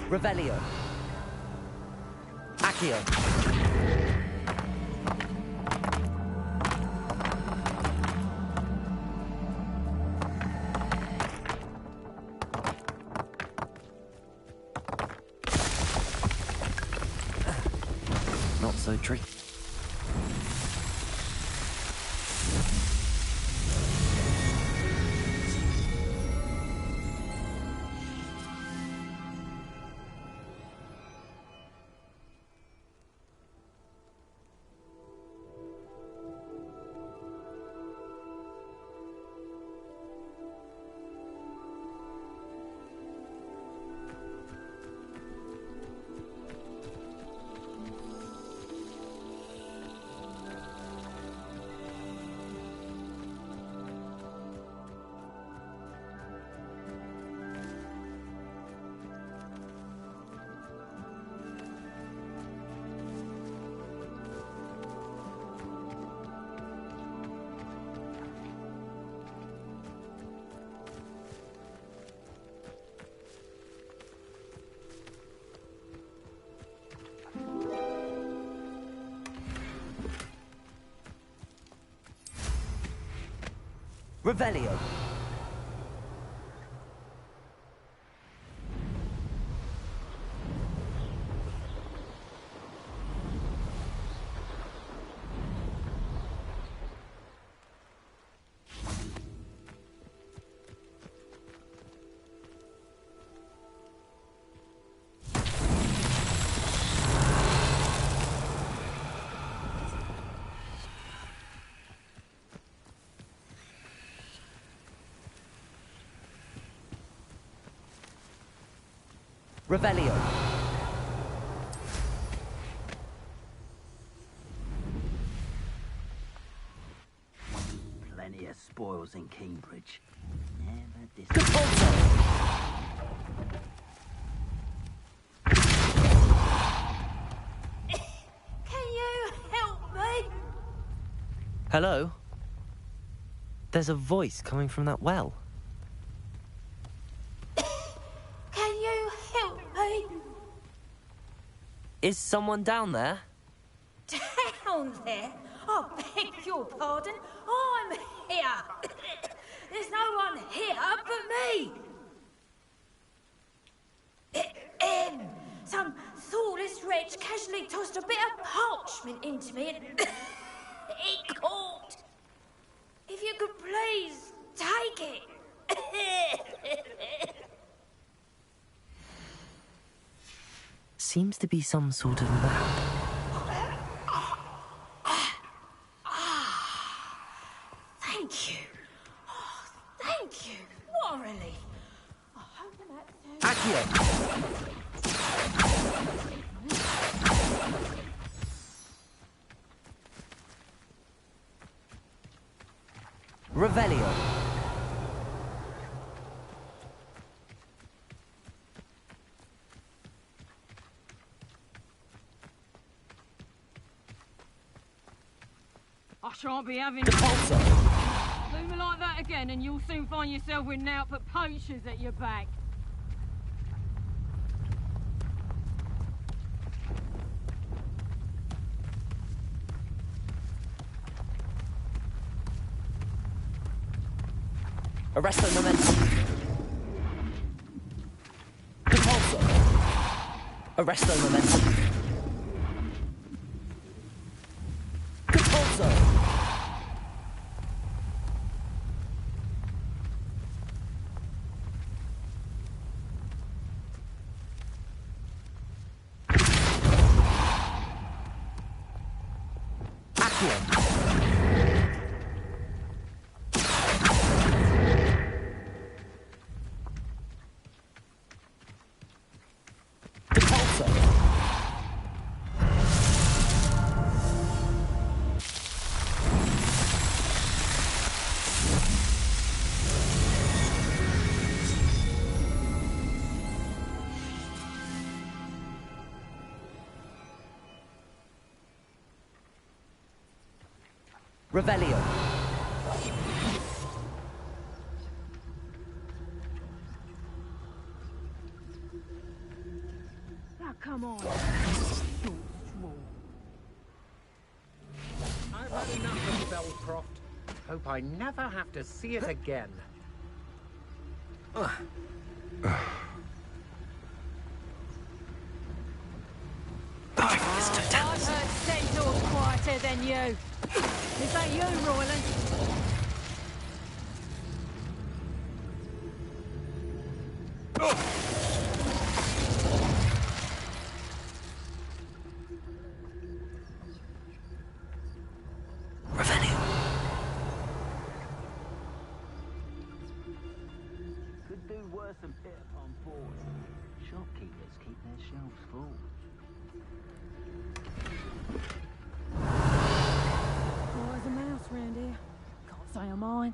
Revelio. Accio. so true. Revelio. Revelio. Plenty of spoils in Cambridge. Never Can you help me? Hello? There's a voice coming from that well. Can you help me? Is someone down there? Down there? I beg your pardon. I'm here. There's no one here but me. Some thoughtless wretch casually tossed a bit of parchment into me and it caught. If you could please take it. Seems to be some sort of map. Thank you. Oh, thank you. What a relief. I hope that's... Revelio. I shan't be having do me like that again and you'll soon find yourself with naught but poachers at your back. Arresto momentum. Compulso. Arresto momentum. Compulso. Revelio. Now come on. I've had enough of Belcroft. Hope I never have to see it again. I've heard say quicker than you. Is that you, Royland? Could do worse than pit upon board. Shopkeepers keep their shelves full. Oh, there's a mouse round here. Can't say I mind.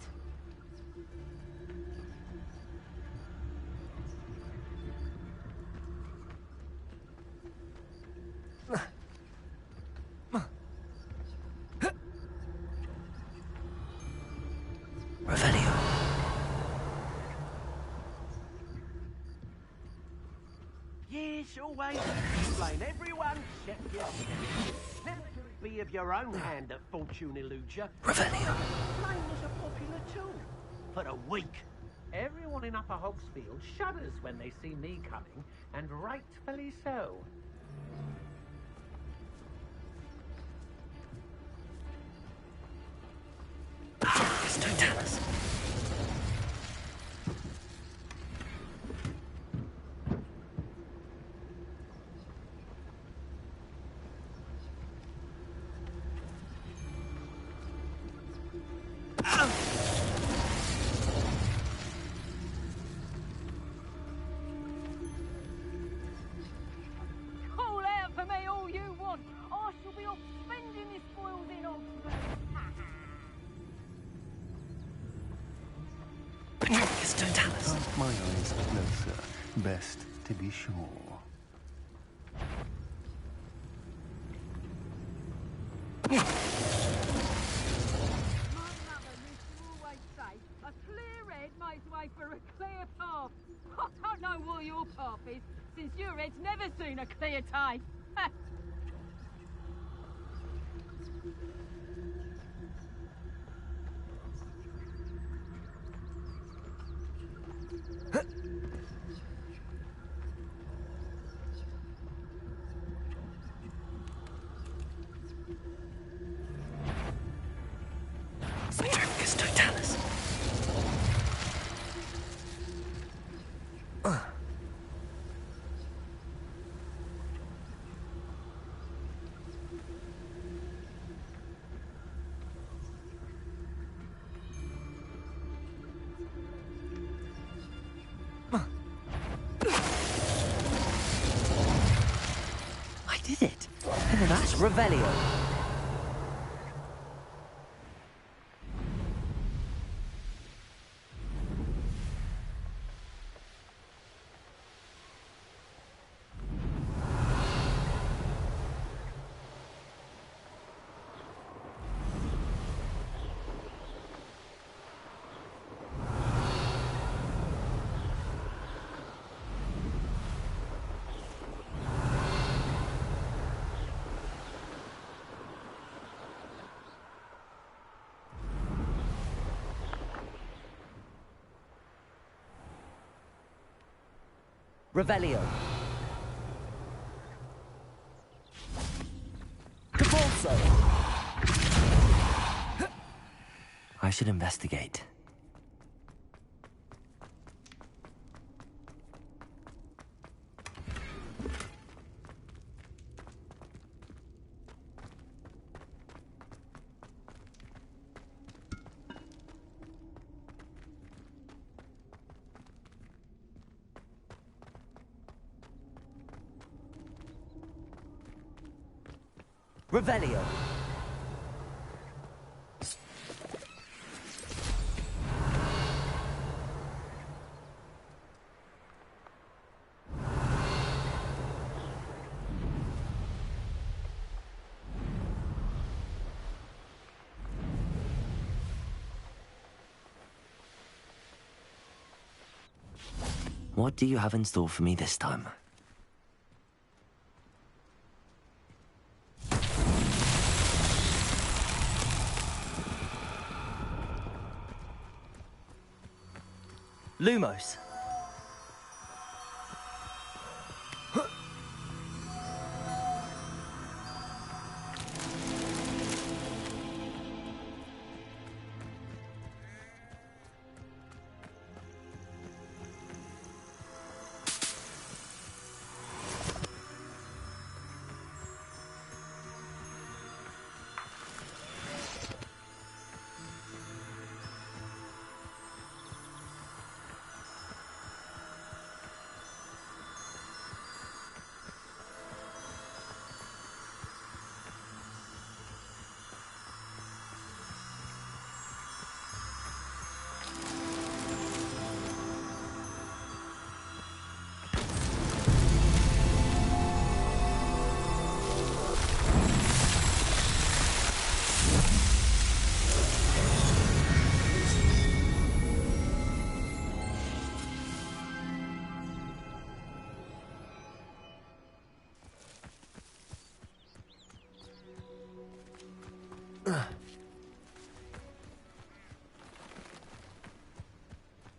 Yes, always explain everyone except yourself. Never be of your own hand that fortune eludes you. Revelio. Flame was a popular tool. For a week. Everyone in Upper Hogsfield shudders when they see me coming, and rightfully so. Don't tell us. Call out for me all you want. I shall be off spending the spoils in Oxford. Patricus, don't tell us. Cast my eyes closer. Best to be sure. My mother used to always say, a clear head makes way for a clear path. I don't know what your path is, since your head's never seen a clear day. Patricus, don't tell us. I did it. And then that's Revelio. Revelio. Capulso. I should investigate. Revelio. What do you have in store for me this time? Lumos.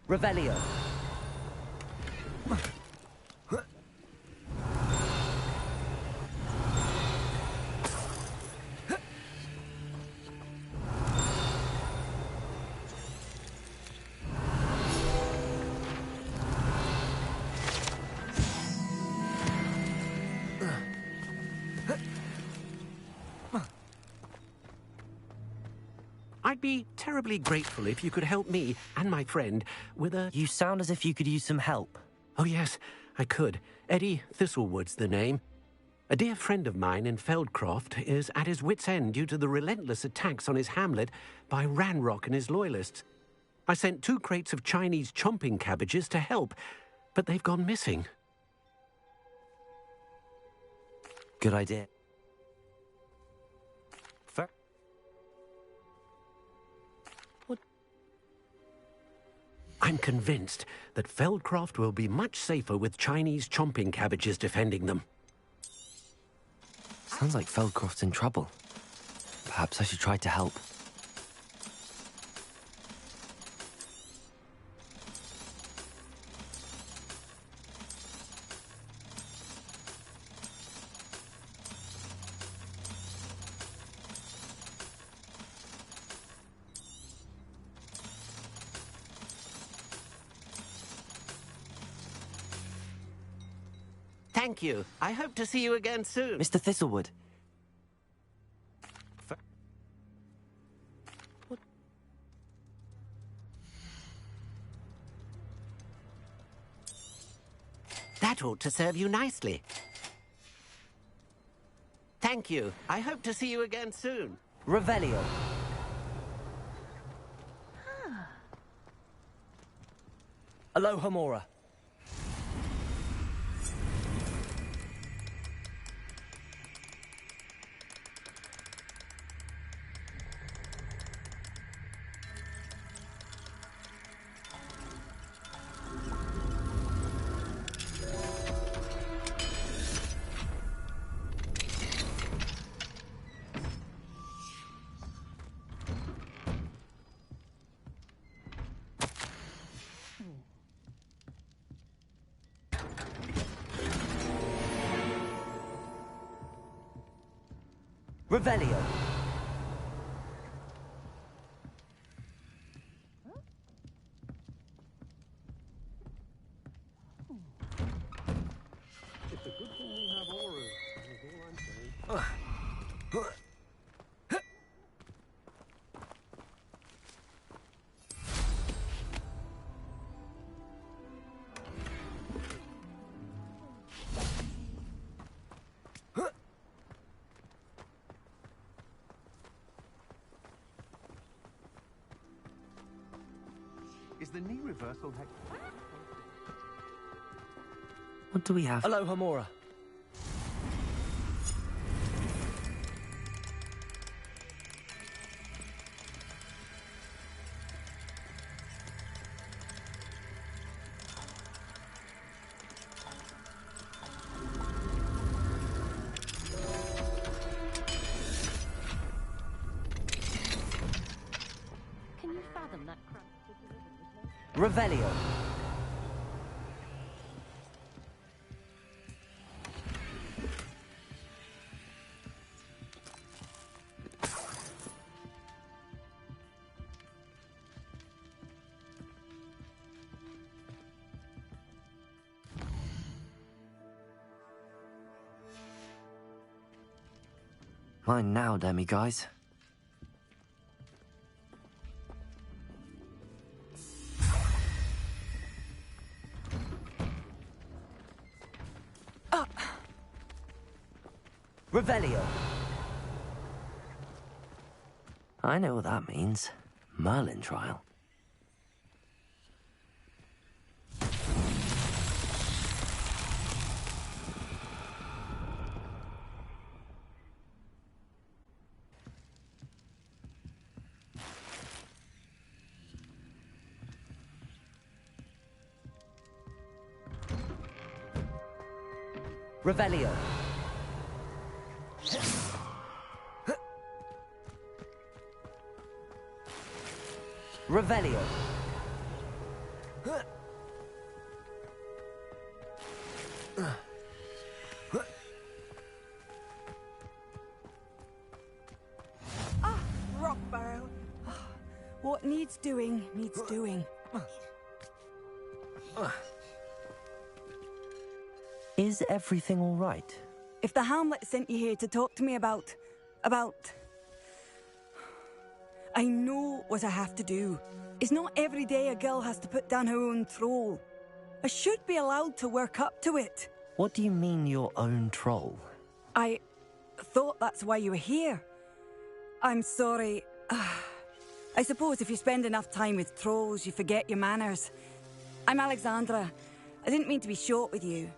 Revelio. I'd be terribly grateful if you could help me and my friend with a... You sound as if you could use some help. Oh, yes, I could. Eddie Thistlewood's the name. A dear friend of mine in Feldcroft is at his wit's end due to the relentless attacks on his hamlet by Ranrock and his loyalists. I sent 2 crates of Chinese chomping cabbages to help, but they've gone missing. Good idea. I'm convinced that Feldcroft will be much safer with Chinese chomping cabbages defending them. Sounds like Feldcroft's in trouble. Perhaps I should try to help. Thank you. I hope to see you again soon. Mr. Thistlewood. That ought to serve you nicely. Thank you. I hope to see you again soon. Revelio. Alohomora. Revelio. It's a good thing we have auras, is all I'm saying. Is the knee reversal heck? What do we have? Alohomora. Can you fathom that crap? Revelio. Mine now, Demi guys. Revelio. I know what that means. Merlin trial. Revelio. Revelio. Rockbarrow. What needs doing, needs doing. Is everything all right? If the Hamlet sent you here to talk to me about... I know what I have to do. It's not every day a girl has to put down her own troll. I should be allowed to work up to it. What do you mean, your own troll? I thought that's why you were here. I'm sorry. I suppose if you spend enough time with trolls, you forget your manners. I'm Alexandra. I didn't mean to be short with you.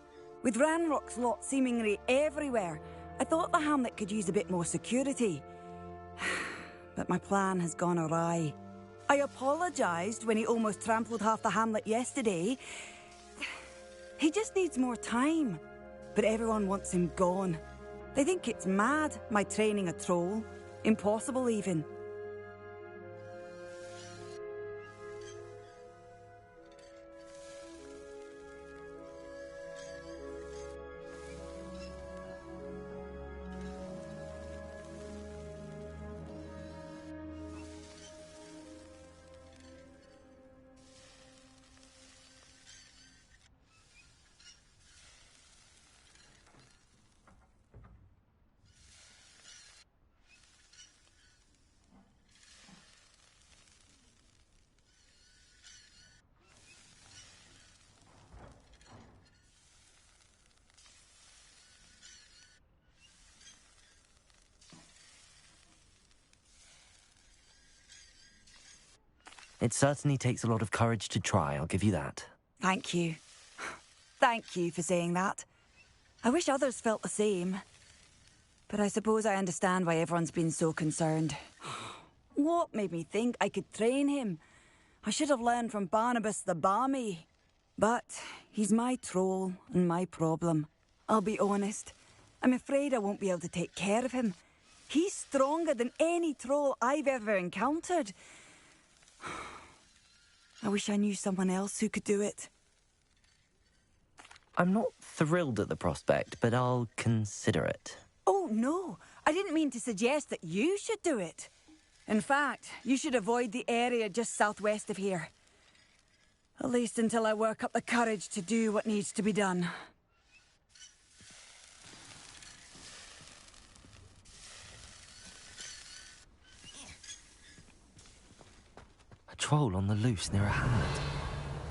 With Ranrock's lot seemingly everywhere, I thought the Hamlet could use a bit more security. But my plan has gone awry. I apologised when he almost trampled half the Hamlet yesterday. He just needs more time. But everyone wants him gone. They think it's mad, my training a troll. Impossible, even. It certainly takes a lot of courage to try, I'll give you that. Thank you. Thank you for saying that. I wish others felt the same. But I suppose I understand why everyone's been so concerned. What made me think I could train him? I should have learned from Barnabas the Barmy. But he's my troll and my problem. I'll be honest. I'm afraid I won't be able to take care of him. He's stronger than any troll I've ever encountered. I wish I knew someone else who could do it. I'm not thrilled at the prospect, but I'll consider it. Oh, no. I didn't mean to suggest that you should do it. In fact, you should avoid the area just southwest of here. At least until I work up the courage to do what needs to be done. A troll on the loose near a hamlet.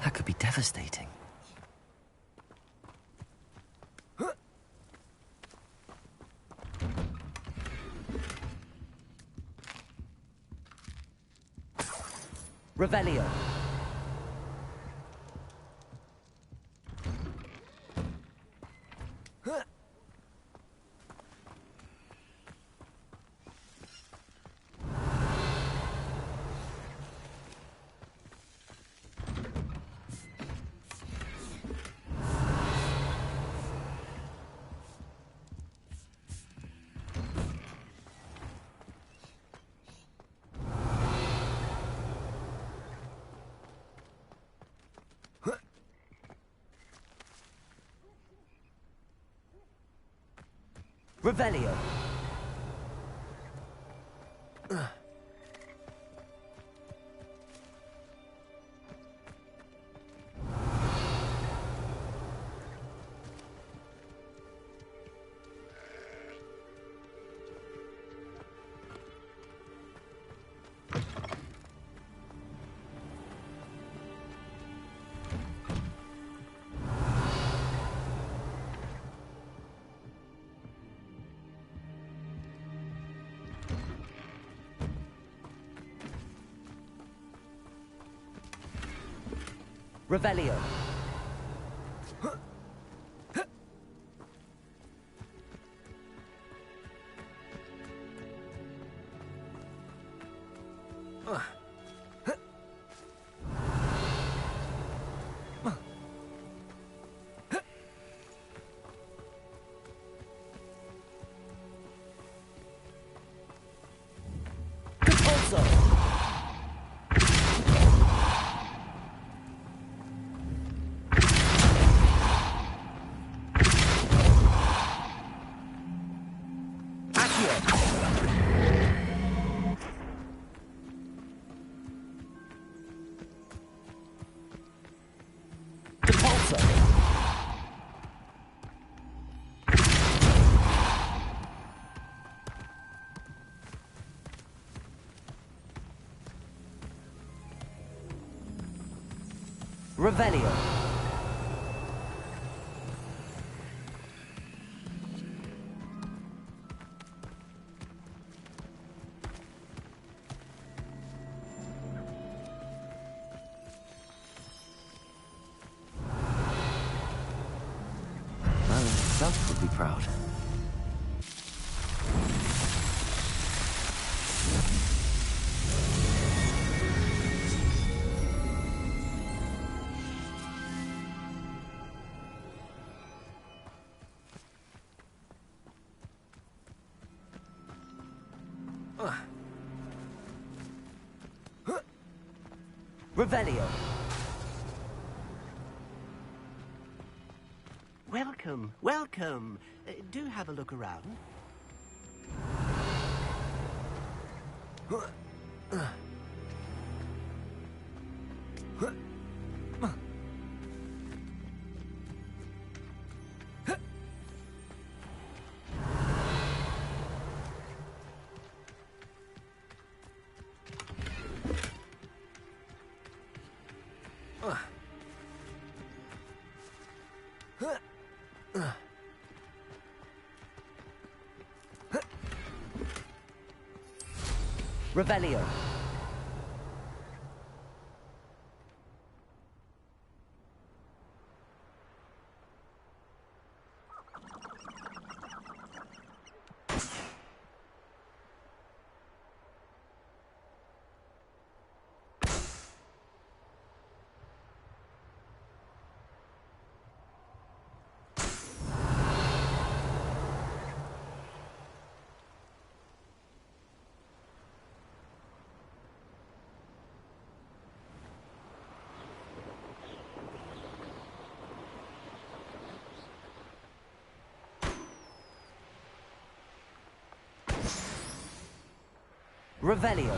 That could be devastating. Revelio. Revelio. Revelio. Revelio. Merlin himself would be proud. Revelio. Welcome, welcome. Do have a look around. Revelio. Revelio.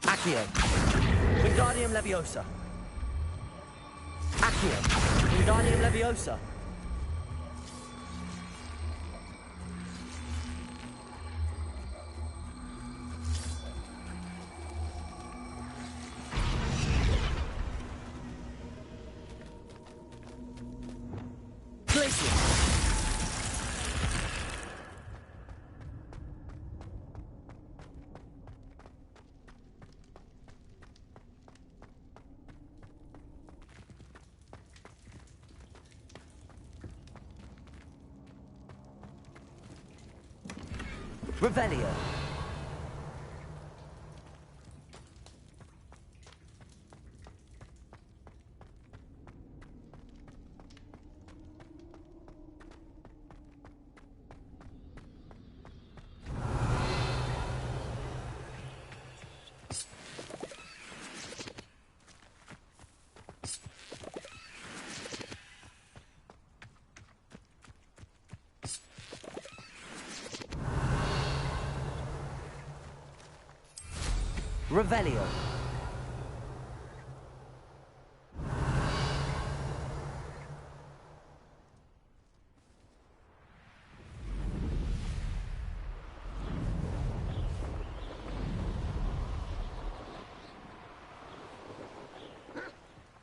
Accio. Wingardium Leviosa. Accio. Wingardium Leviosa. Glacier. Revelio. Revelio.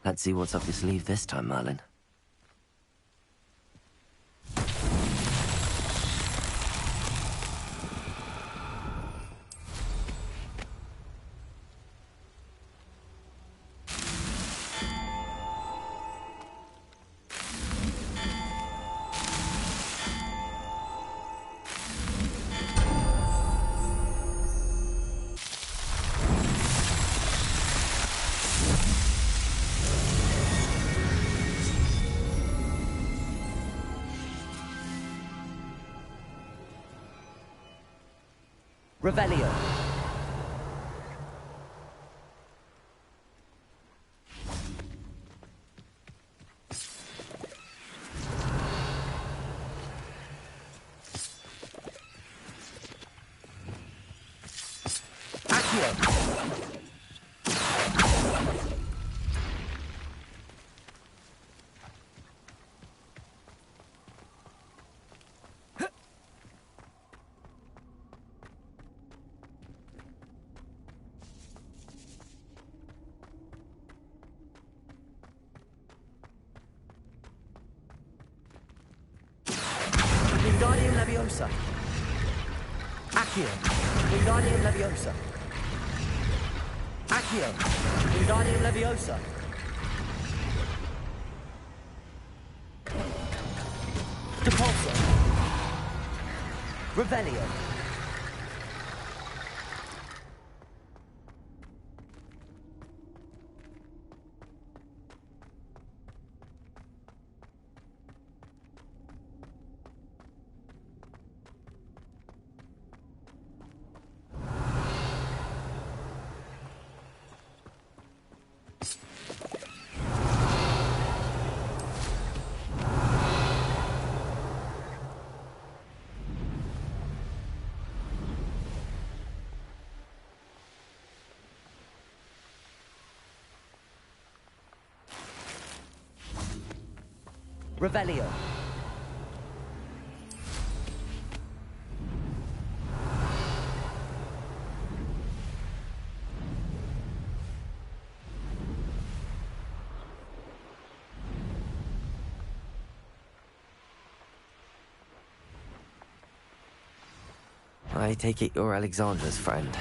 Let's see what's up your sleeve this time, Merlin. Revelio. Accio! Wingardium Leviosa. Accio. Wingardium Leviosa. Accio. Wingardium Leviosa. Depulso. Revelio. Revelio. I take it you're Alexandra's friend.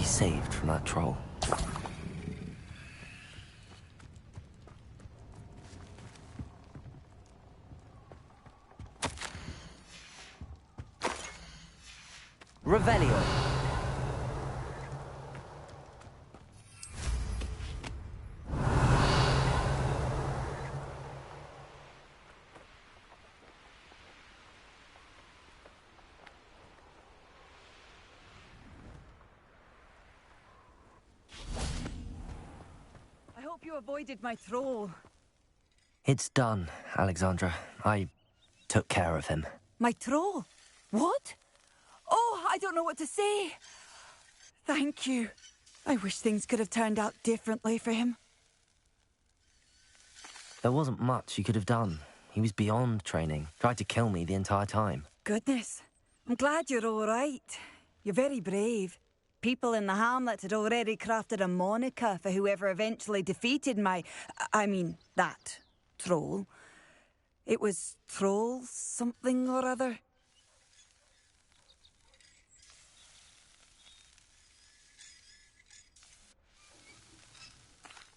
Saved from that troll. Revelio. You avoided my troll. It's done, Alexandra. I took care of him. My troll? What? Oh, I don't know what to say. Thank you. I wish things could have turned out differently for him. There wasn't much you could have done. He was beyond training. Tried to kill me the entire time. Goodness. I'm glad you're all right. You're very brave. People in the hamlet had already crafted a moniker for whoever eventually defeated that troll. It was Troll something or other.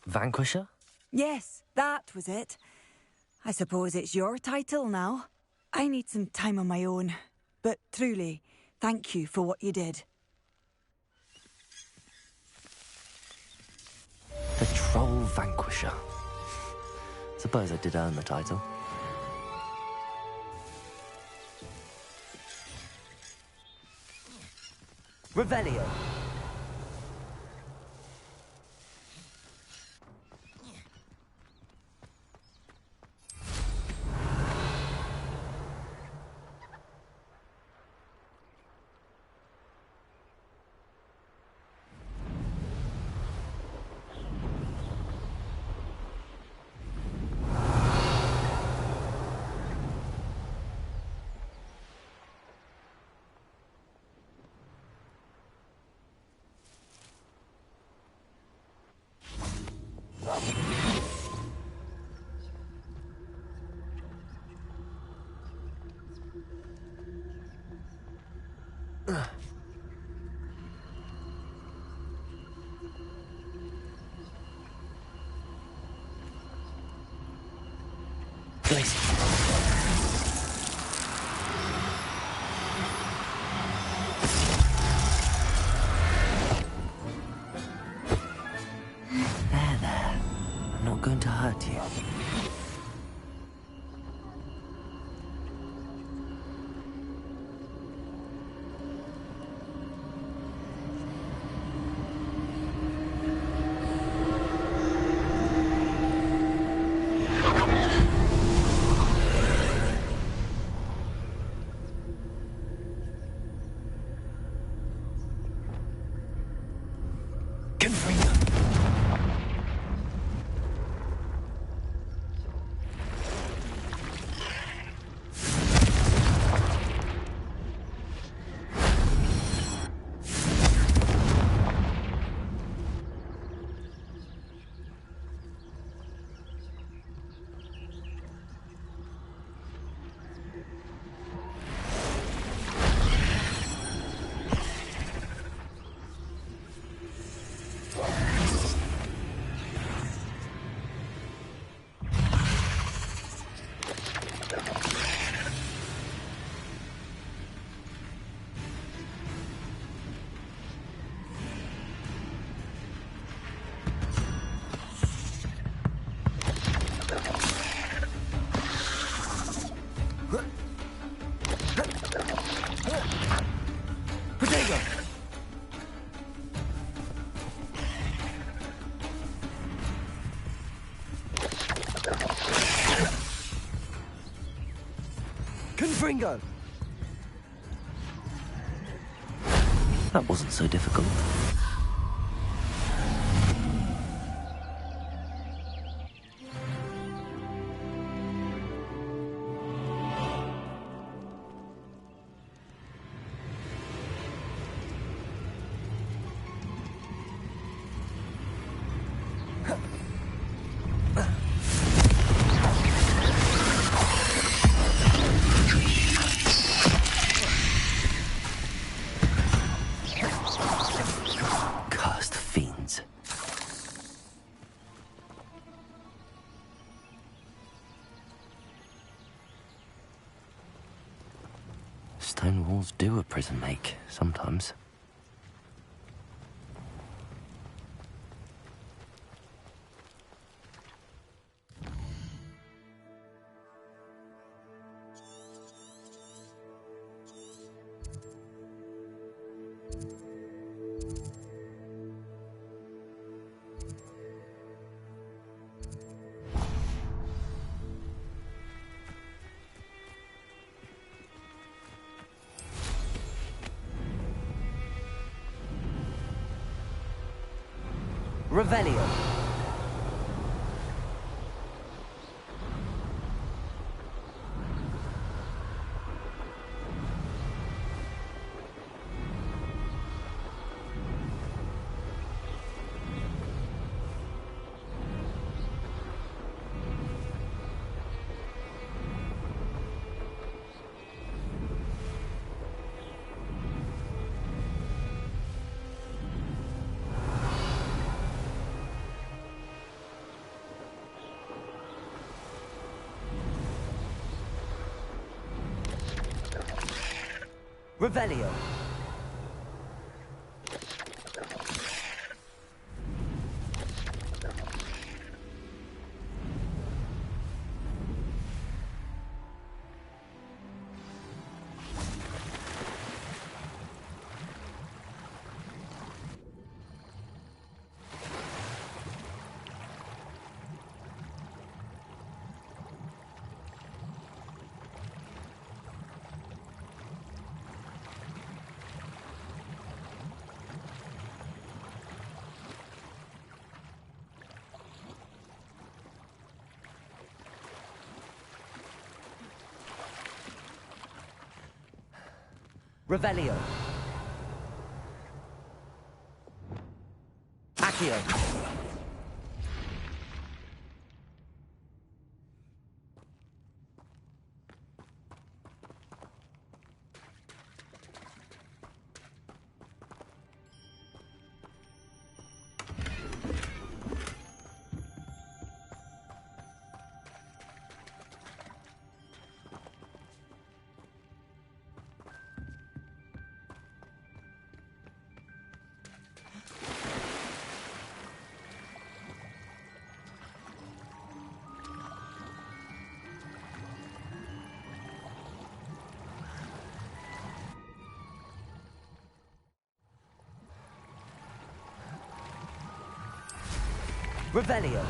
Vanquisher? Yes, that was it. I suppose it's your title now. I need some time on my own. But truly, thank you for what you did. The Troll Vanquisher. Suppose I did earn the title. Revelio. Iglesia. There. I'm not going to hurt you. Confringo! That wasn't so difficult. Cursed fiends. Stone walls do a prison make, sometimes. Revelio. Revelio. Revelio. Accio. Revelio.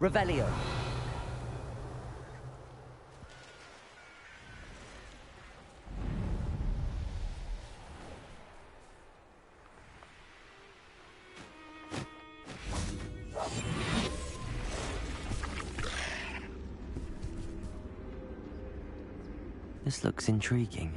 Revelio. This looks intriguing.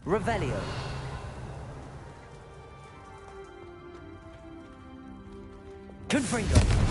Revelio. Confringo.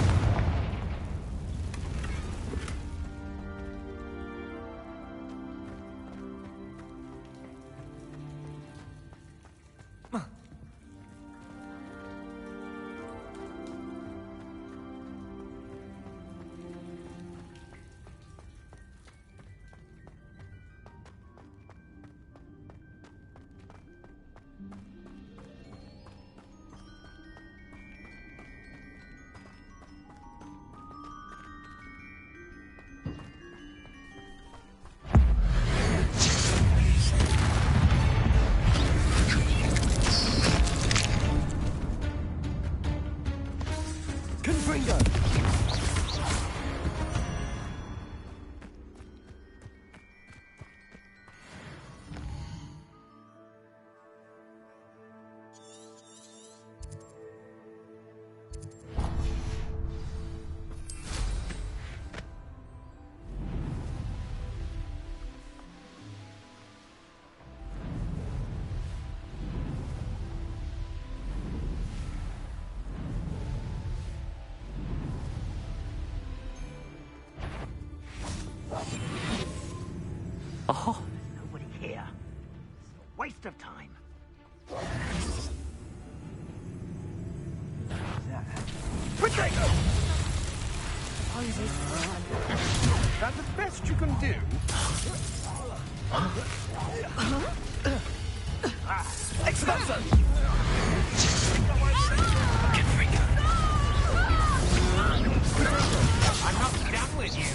Oh. Nobody here. It's a waste of time. Potato! That the best you can do? Explosion! I'm not done with you.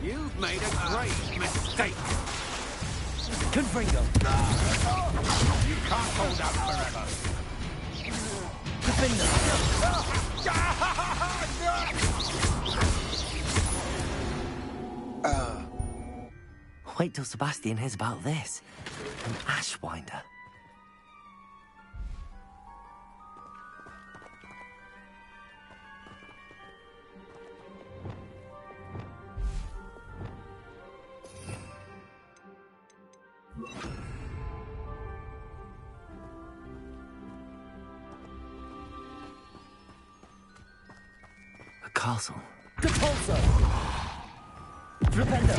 You've made a great mistake. Confringo. You can't hold out forever. Wait till Sebastian hears about this. An Ashwinder. A castle. Depulso! Flipendo!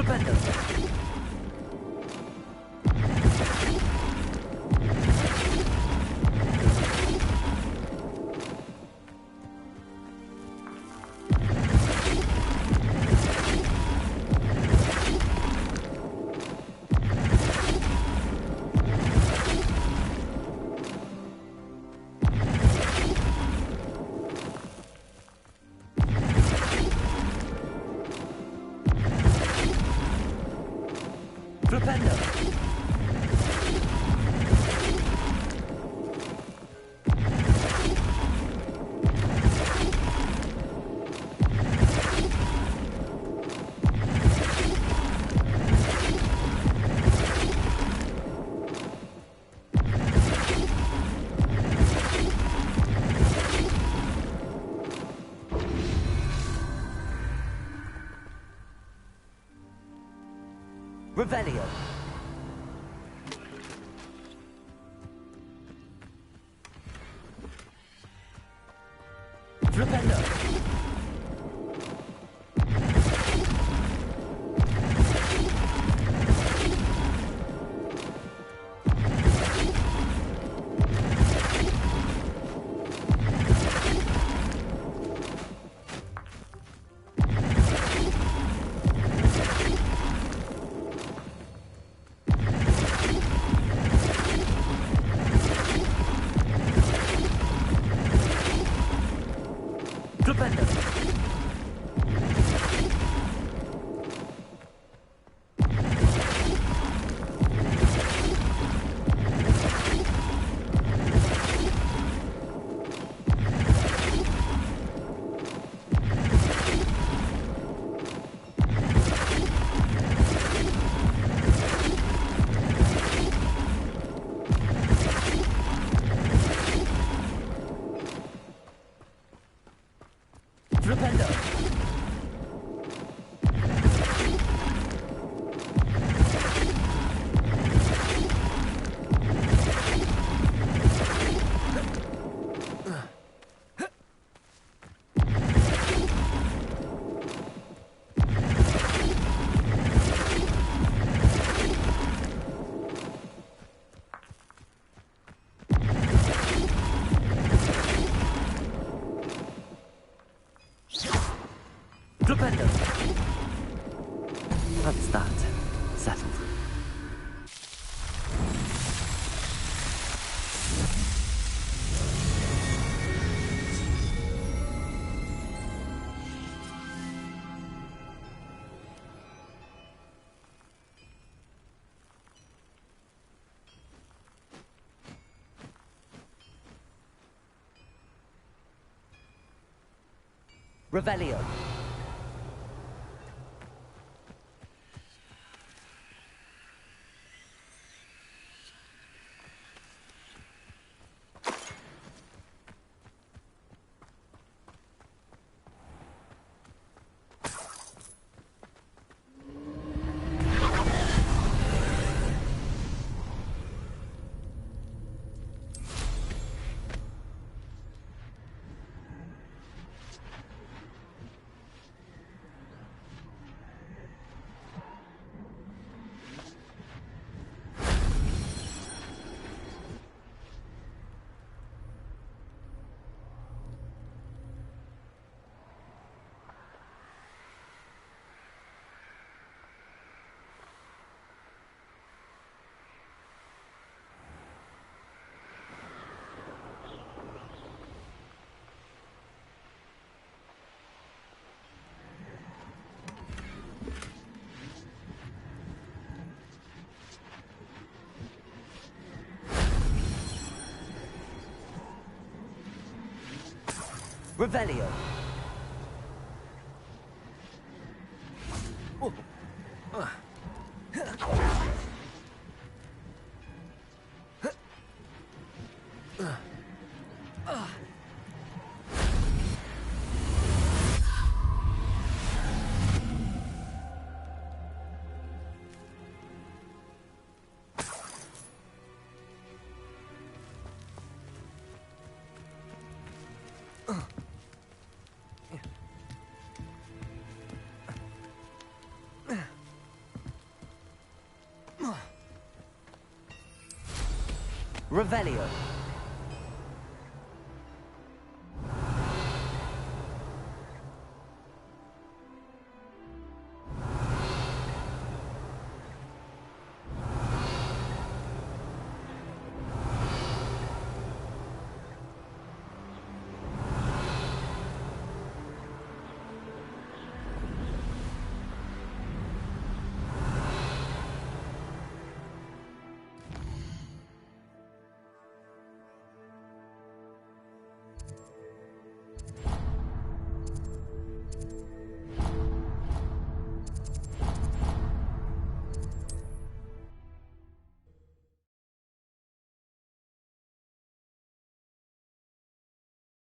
Flipendo! Revelio. Flipendo. That's that. Settled. Revelio. Revelio. Revelio.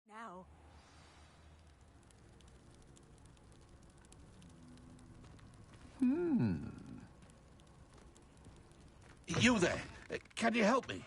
Now. You there? Can you help me?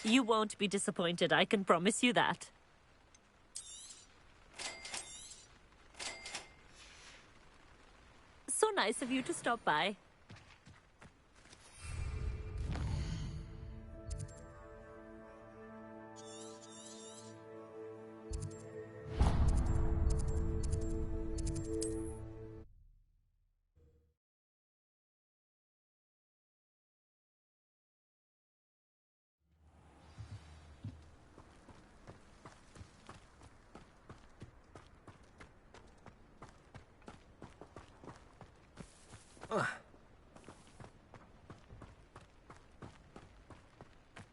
You won't be disappointed, I can promise you that. So nice of you to stop by.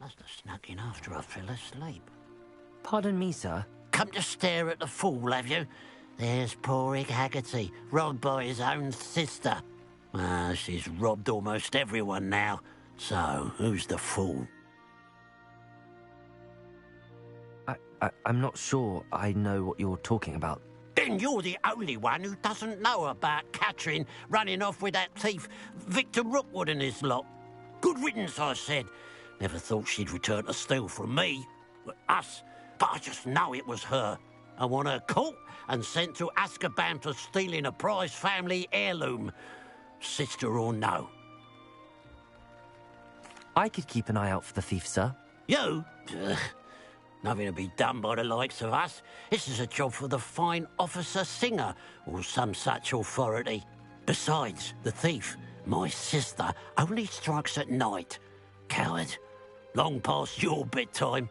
Must have snuck in after I fell asleep. Pardon me, sir. Come to stare at the fool, have you? There's poor Ig Haggerty, robbed by his own sister. She's robbed almost everyone now. So, who's the fool? I'm not sure I know what you're talking about. Then you're the only one who doesn't know about Catherine running off with that thief Victor Rookwood and his lot. Good riddance, I said. Never thought she'd return to steal from me, us, but I just know it was her. I want her caught and sent to Azkaban for stealing a prized family heirloom, sister or no. I could keep an eye out for the thief, sir. You? Ugh. Nothing to be done by the likes of us. This is a job for the fine officer Singer, or some such authority. Besides, the thief, my sister, only strikes at night. Coward. Long past your bedtime.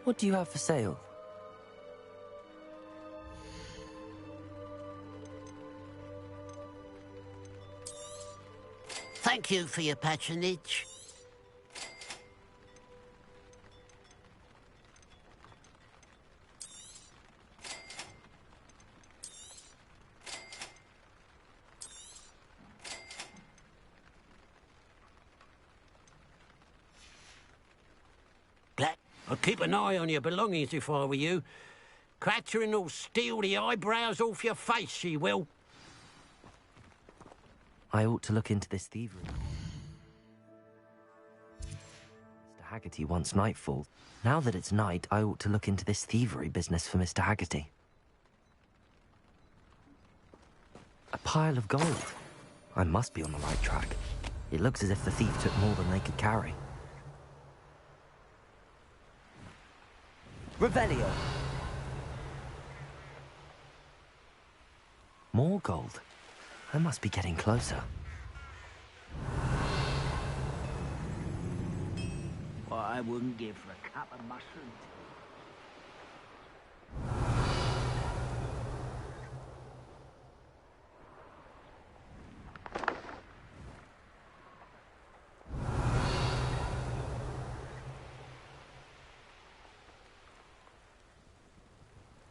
What do you have for sale? Thank you for your patronage. Black, I'd keep an eye on your belongings if I were you. Catherine will steal the eyebrows off your face, she will. I ought to look into this thievery. Mr. Haggerty wants nightfall. Now that it's night, I ought to look into this thievery business for Mr. Haggerty. A pile of gold. I must be on the right track. It looks as if the thief took more than they could carry. Revelio! More gold. I must be getting closer. What I wouldn't give for a cup of mustard.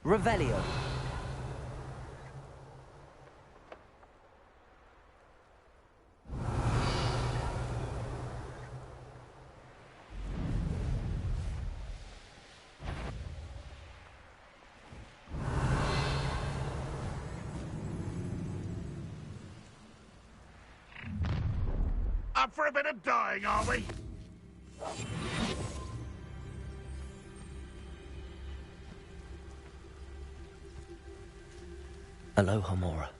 Revelio. Up for a bit of dying, are we? Aloha, Mora.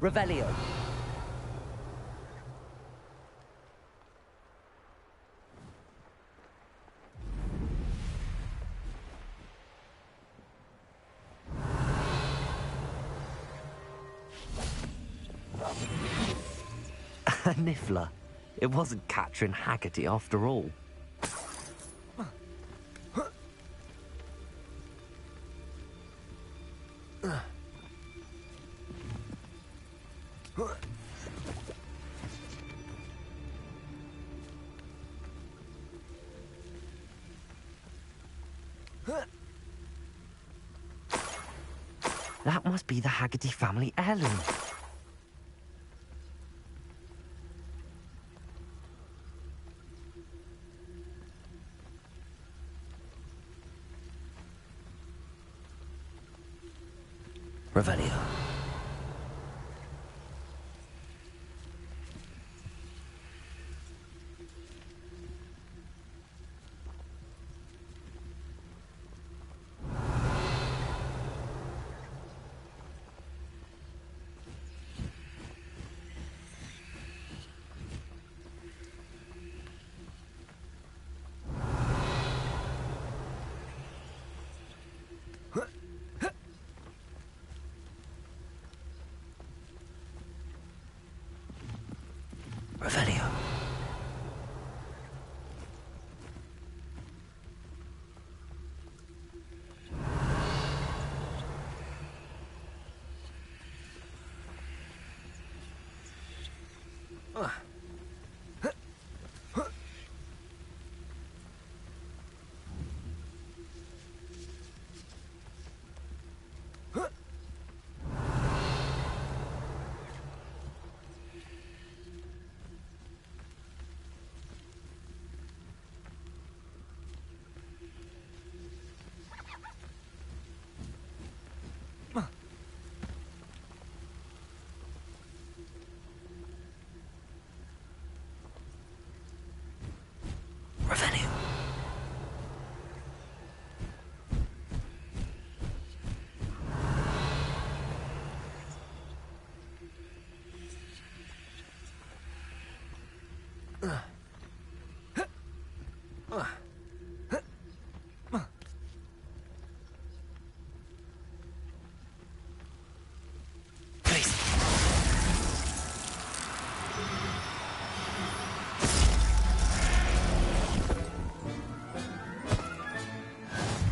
Revelio. A niffler. It wasn't Catherine Haggerty after all. That must be the Haggerty family heirloom. Revelio. Revelio. Revelio.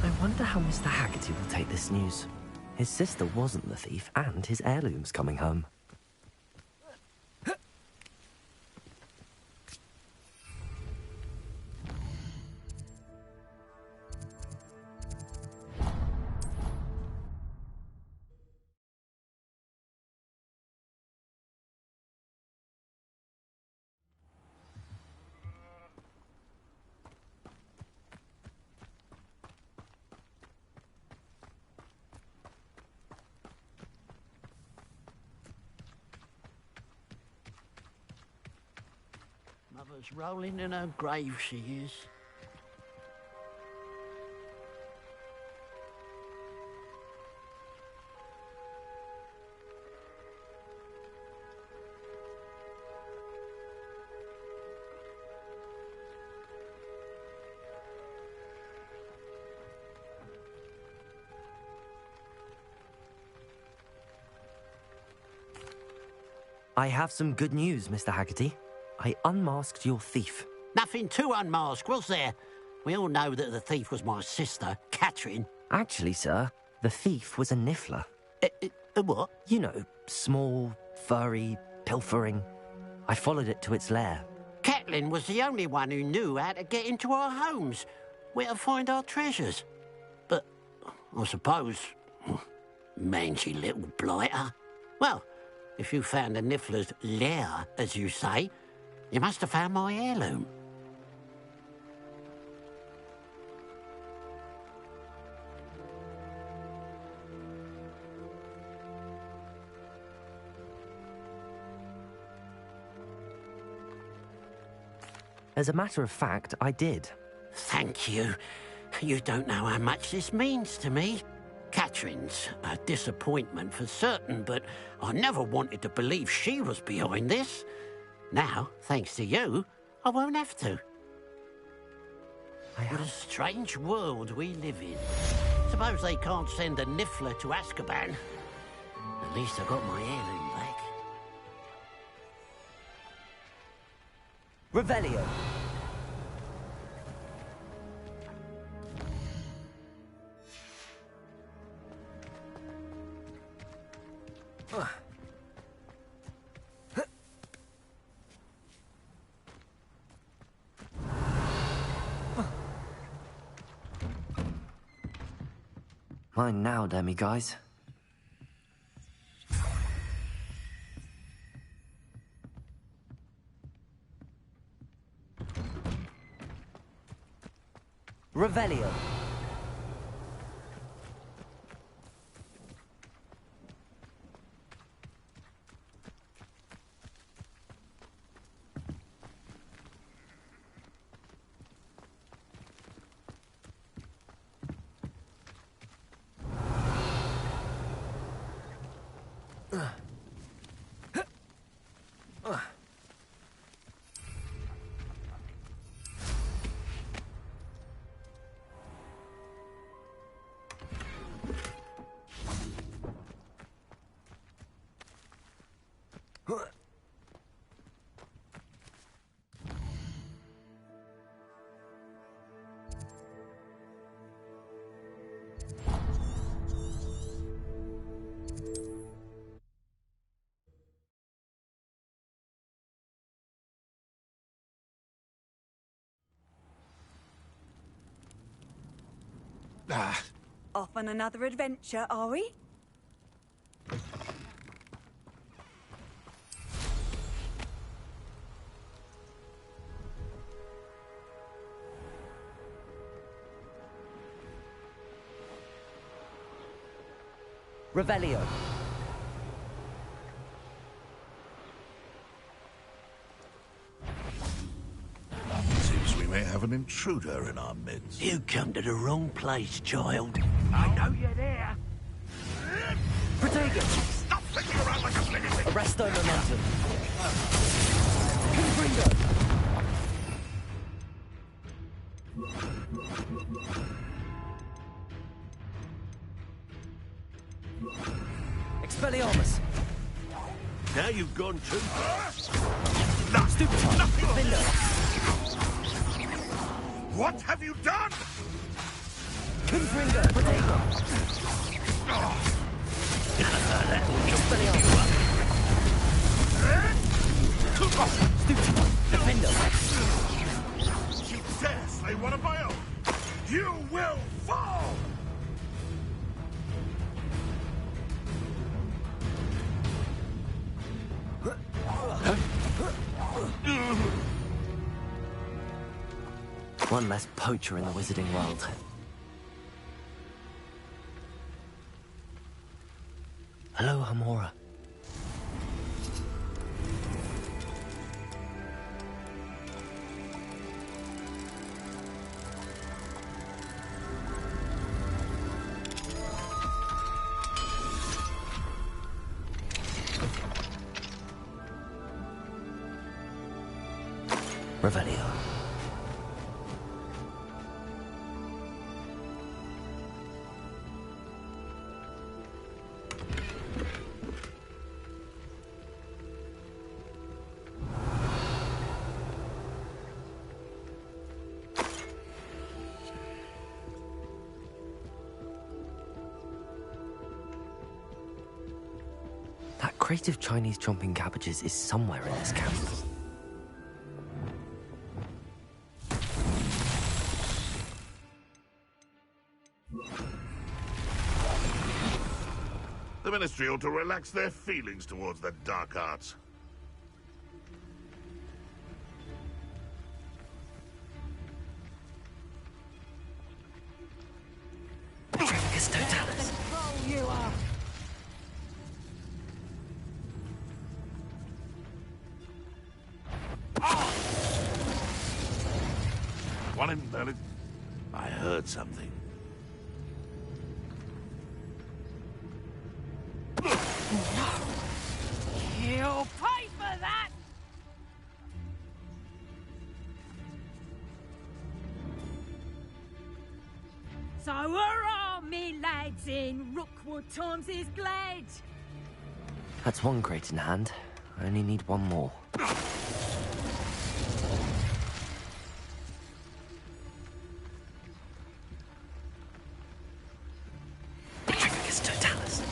I wonder how Mr. Haggerty will take this news. His sister wasn't the thief, and his heirloom's coming home. Mother's rolling in her grave, she is. I have some good news, Mr. Haggerty. I unmasked your thief. Nothing to unmask, was there? We all know that the thief was my sister, Catherine. Actually, sir, the thief was a niffler. A what? You know, small, furry, pilfering. I followed it to its lair. Catelyn was the only one who knew how to get into our homes, where to find our treasures. But I suppose, mangy little blighter. Well, if you found the niffler's lair, as you say, you must have found my heirloom. As a matter of fact, I did. Thank you. You don't know how much this means to me. Catherine's a disappointment for certain, but I never wanted to believe she was behind this. Now, thanks to you, I won't have to. What a strange world we live in. Suppose they can't send a niffler to Azkaban. At least I got my heirloom back. Revelio. Mine now, demi guys. Revelio. Off on another adventure, are we? Revelio. Seems we may have an intruder in our midst. You come to the wrong place, child. I know you're there. Protego! Stop flicking around like a flicker thing! Arresto momentum. Confringo! Expelliarmus! Now you've gone too far. Stupefy! Defender! What have you done? Confringo! Protego! Expelliarmus! Stupefy! Defender! You dare slay one of my own! You will fall! One less poacher in the wizarding world. Hello, Hamora. Revelio. crate of Chinese chomping cabbages is somewhere in this camp. The Ministry ought to relax their feelings towards the dark arts. Tricus Totalis. Roll you are. One in... I heard something. You'll pay for that! So hurrah, me lads, in Rookwood times is glad. That's one crate in hand. I only need one more. Tricus Totalis.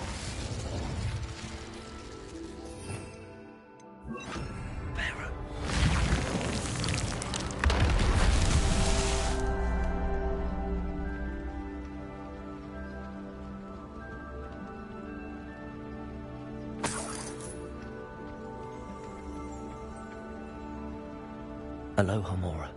Bearer. Aloha Mora.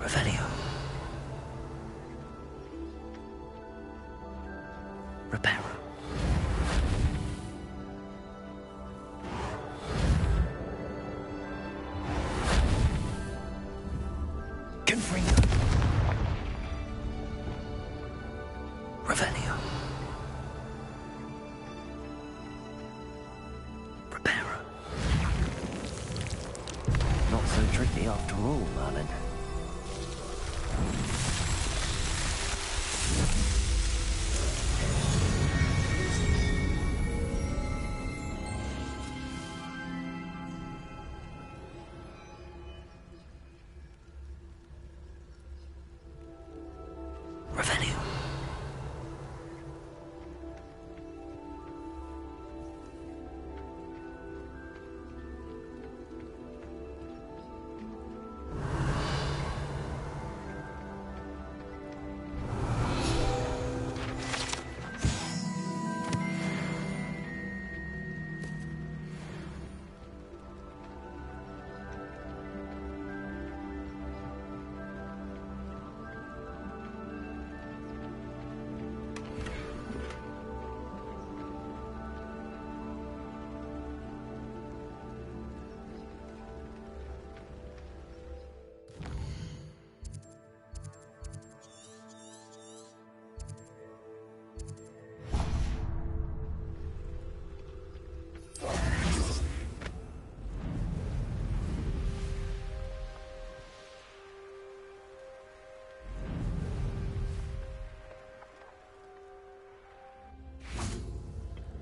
Revelio. Reparo. Confringo. Revelio. Reparo. Not so tricky after all, Merlin. Revelio.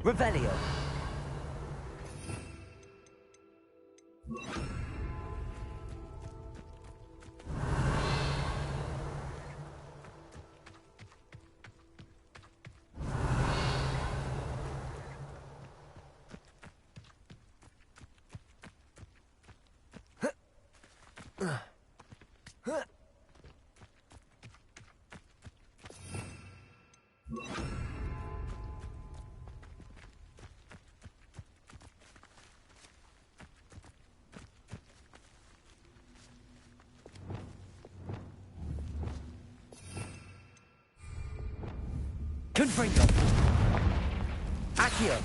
Revelio. Confringo. Accio.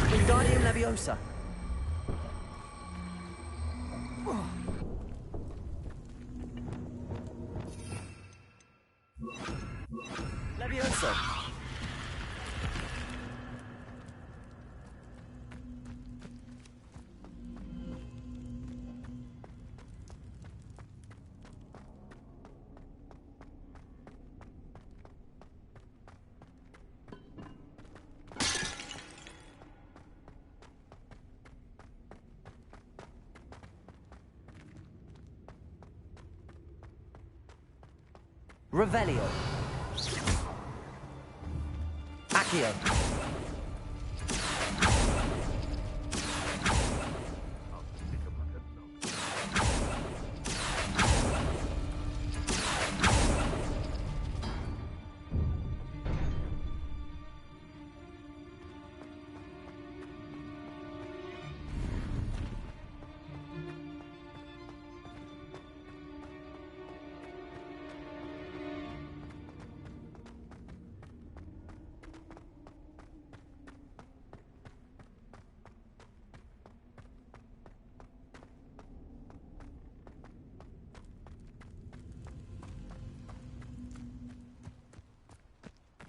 Wingardium Leviosa. Leviosa. Revelio. Accio.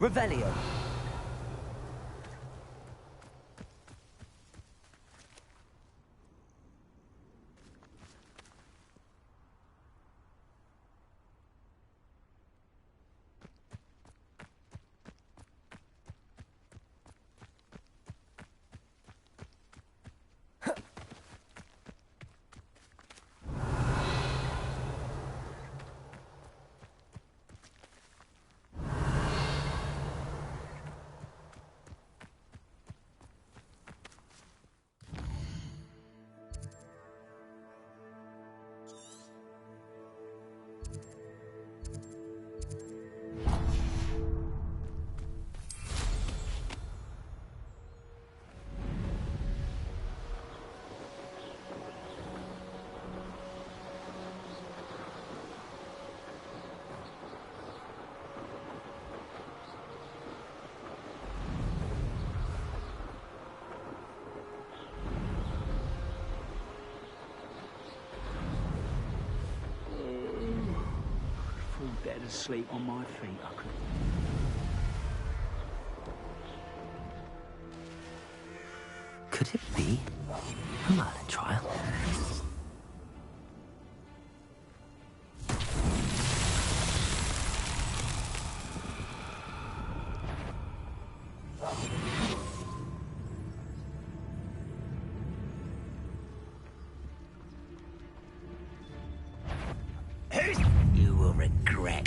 Revelio. Dead asleep on my feet, I could. Could it be a Merlin trial? You will regret.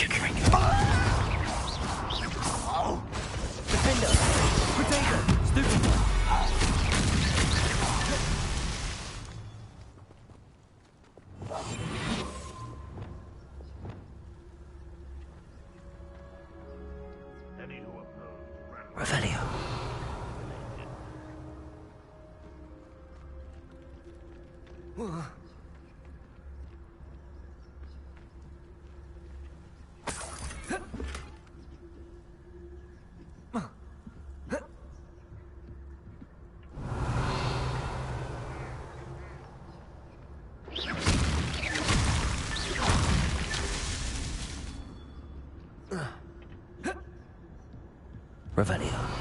Defender! Potato! Stupid! Revelio. Revelio.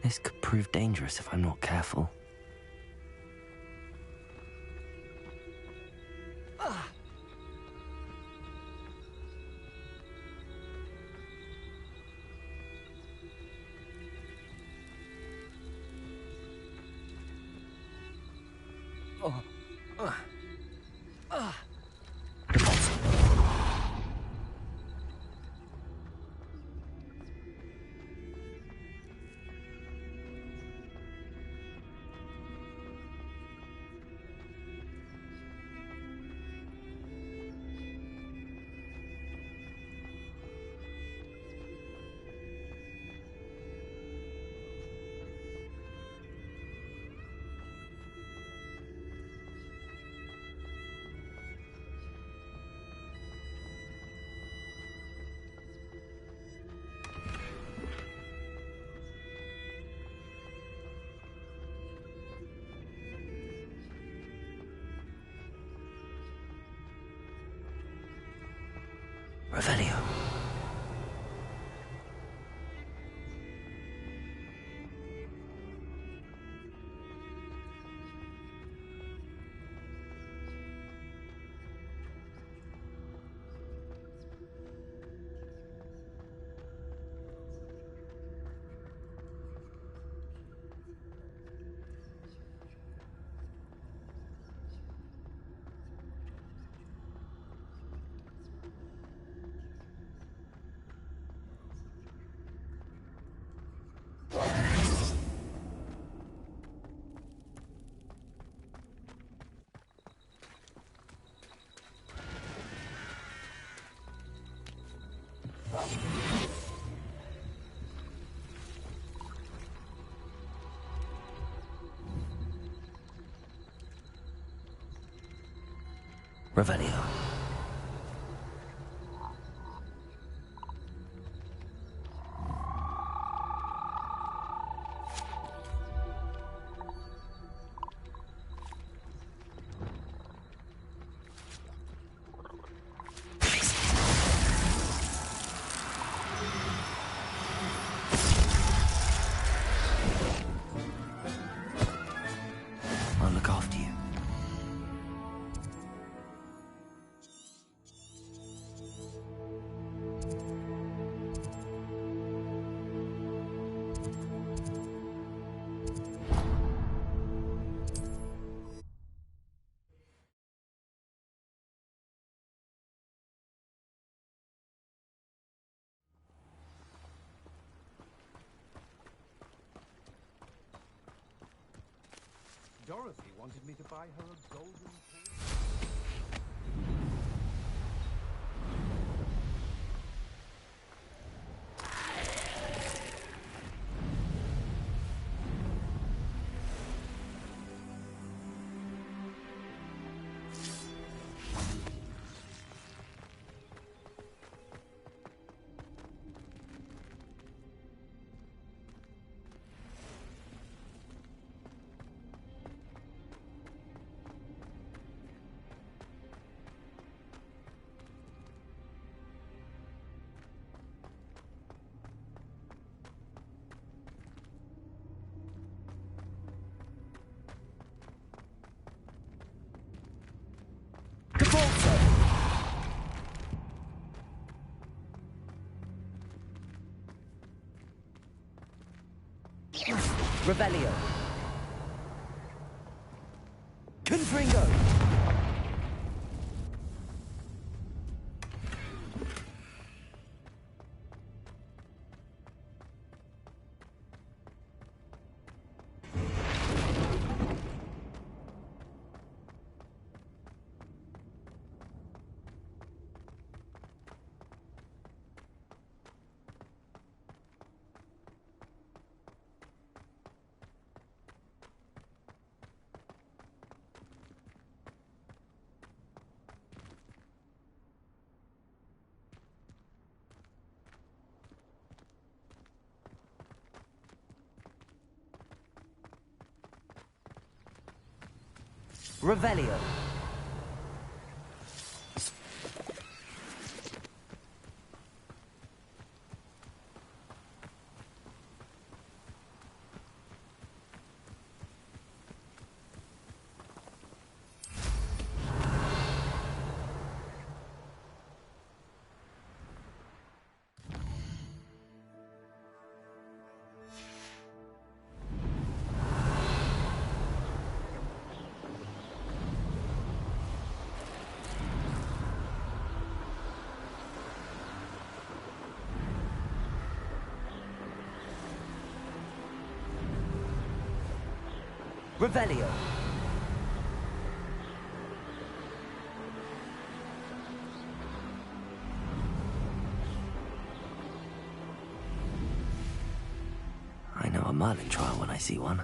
This could prove dangerous if I'm not careful. Revelio. Revelio. I'll look after you. Dorothy wanted me to buy her a golden pen. Revelio. Confringo. Revelio. Revelio. I know a Merlin trial when I see one.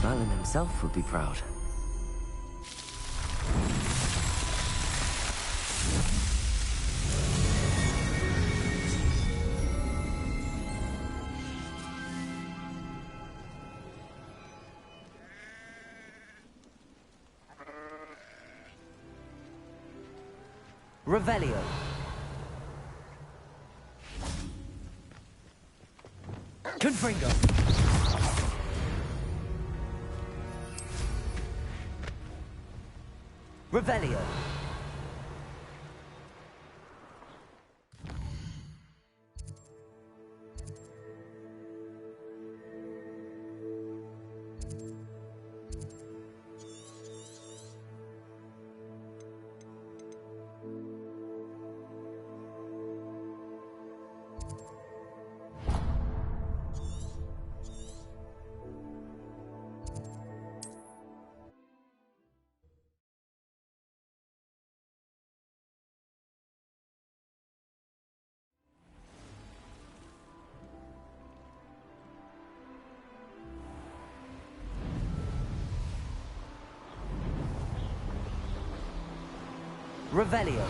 Merlin himself would be proud. Revelio. Confringo. Revelio. Revelio.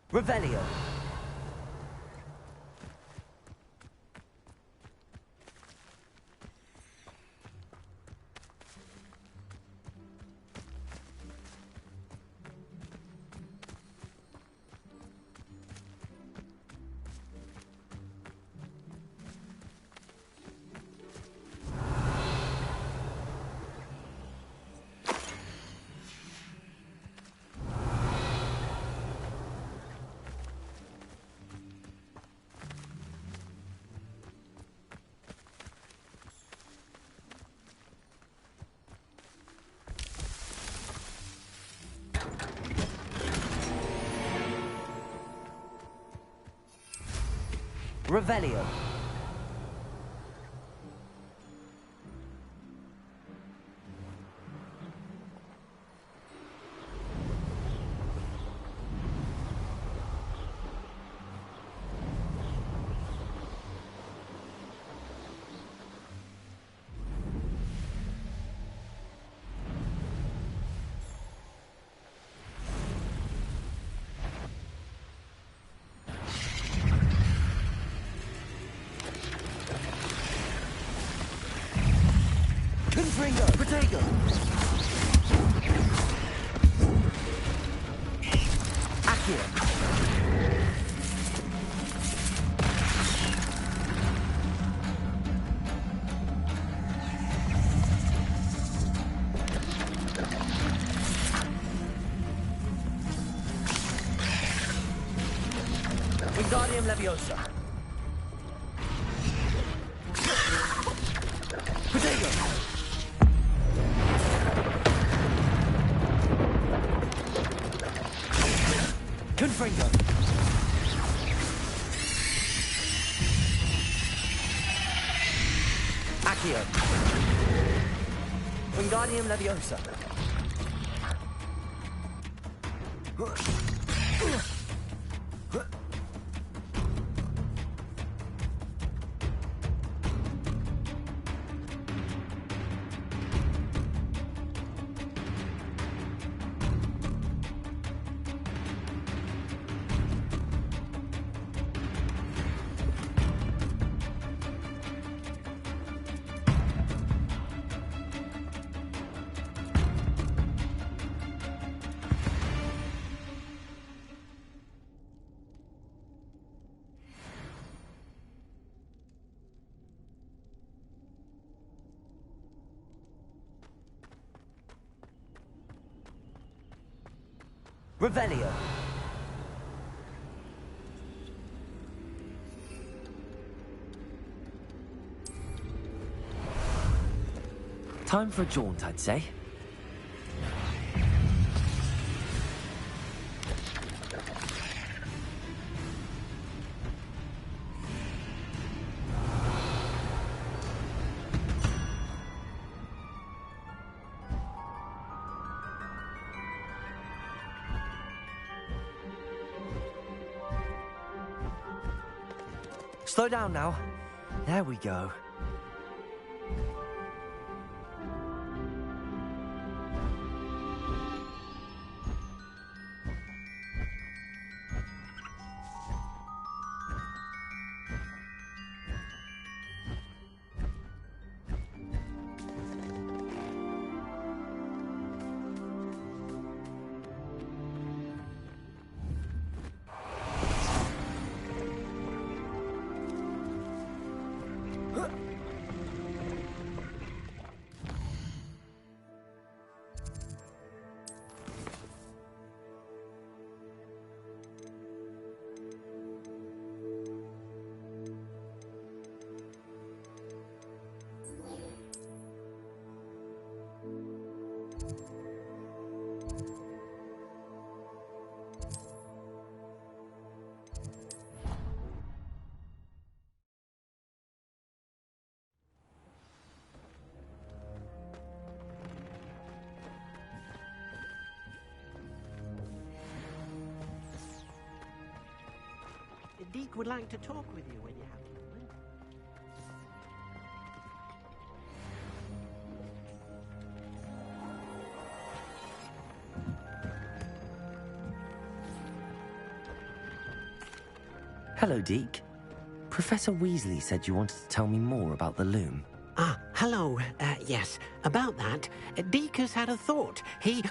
Revelio. Revelio. Confringo. Protego. Accio. Wingardium Leviosa. Protego. Confringo. Accio. Wingardium Leviosa. Revelio. Time for a jaunt, I'd say. Slow down now. There we go. Deke would like to talk with you when you have a moment. Hello, Deke. Professor Weasley said you wanted to tell me more about the loom. Ah, hello. Yes, about that. Deke has had a thought. He...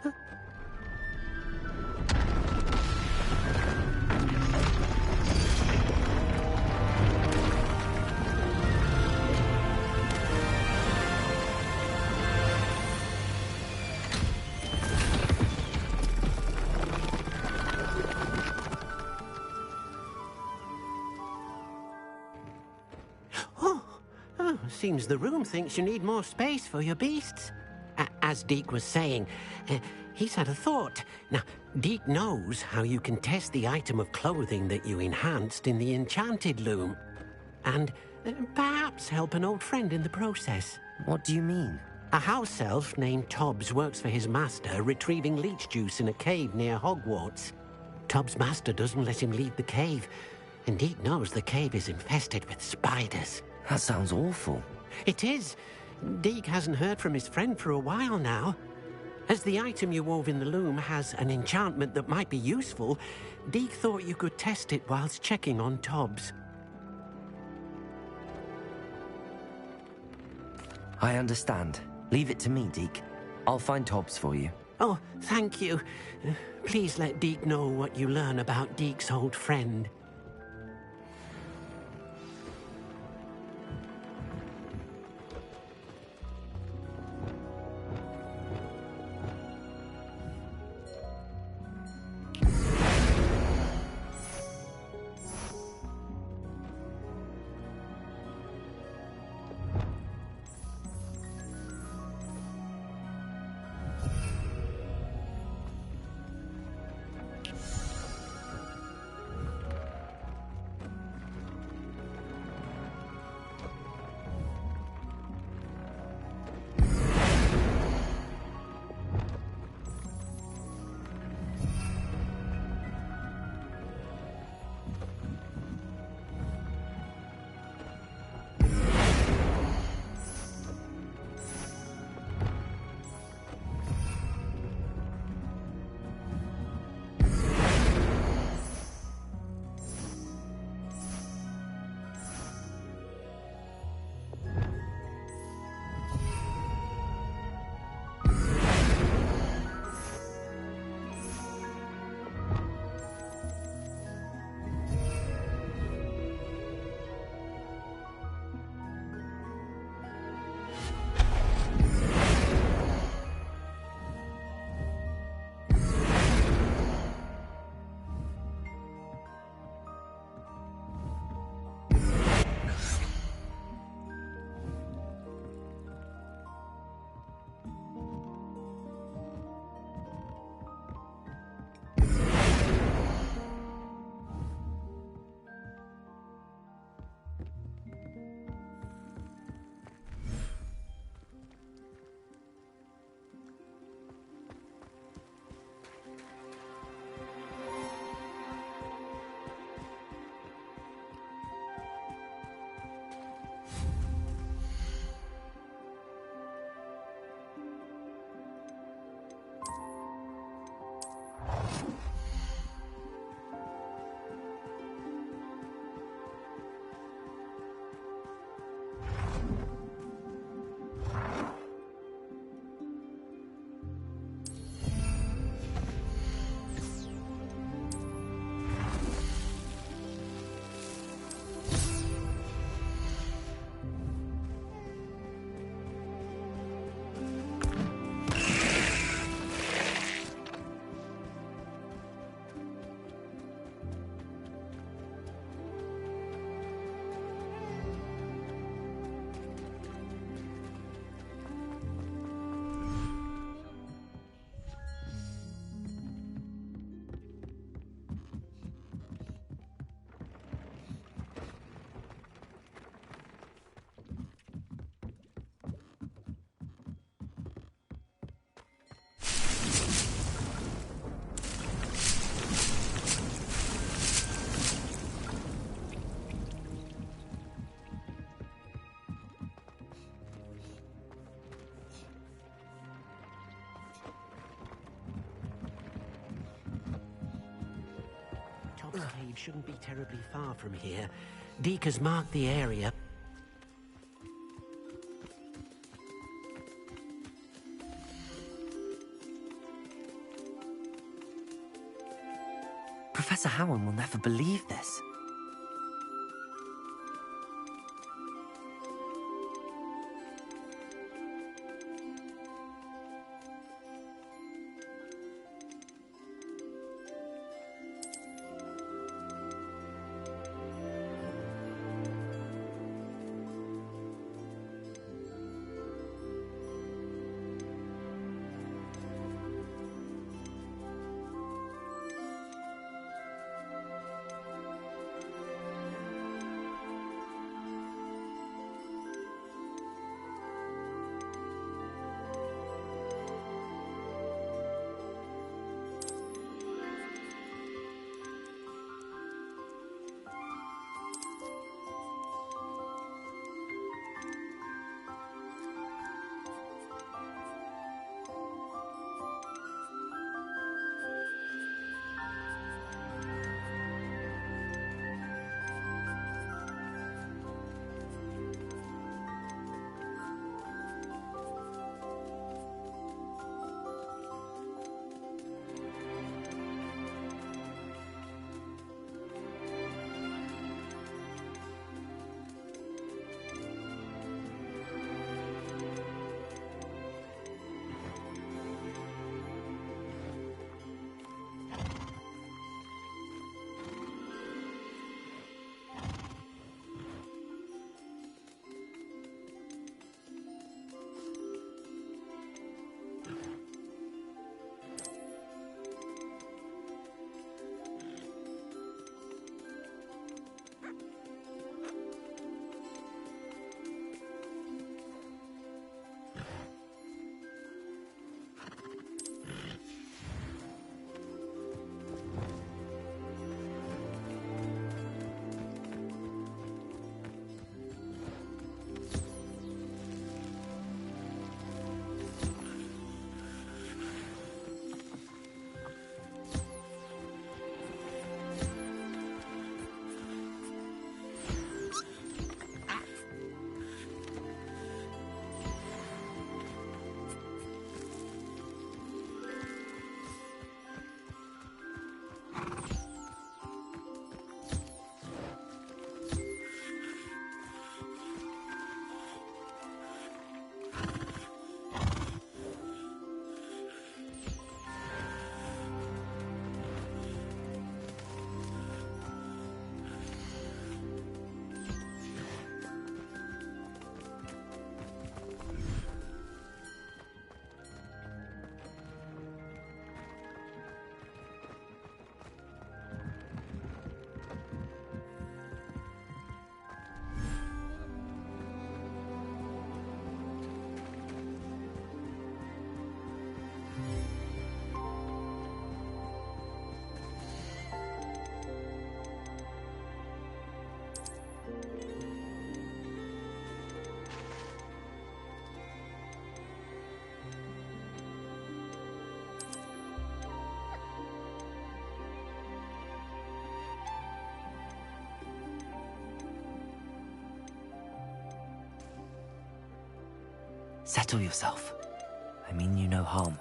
Seems the room thinks you need more space for your beasts. As Deke was saying, he's had a thought. Now, Deke knows how you can test the item of clothing that you enhanced in the enchanted loom. And perhaps help an old friend in the process. What do you mean? A house elf named Tobbs works for his master, retrieving leech juice in a cave near Hogwarts. Tobbs' master doesn't let him leave the cave, and Deke knows the cave is infested with spiders. That sounds awful. It is. Deke hasn't heard from his friend for a while now. As the item you wove in the loom has an enchantment that might be useful, Deke thought you could test it whilst checking on Tobbs. I understand. Leave it to me, Deke. I'll find Tobbs for you. Oh, thank you. Please let Deke know what you learn about Deke's old friend. shouldn't be terribly far from here. Deke has marked the area. Professor Howard will never believe this. Settle yourself. I mean you no harm.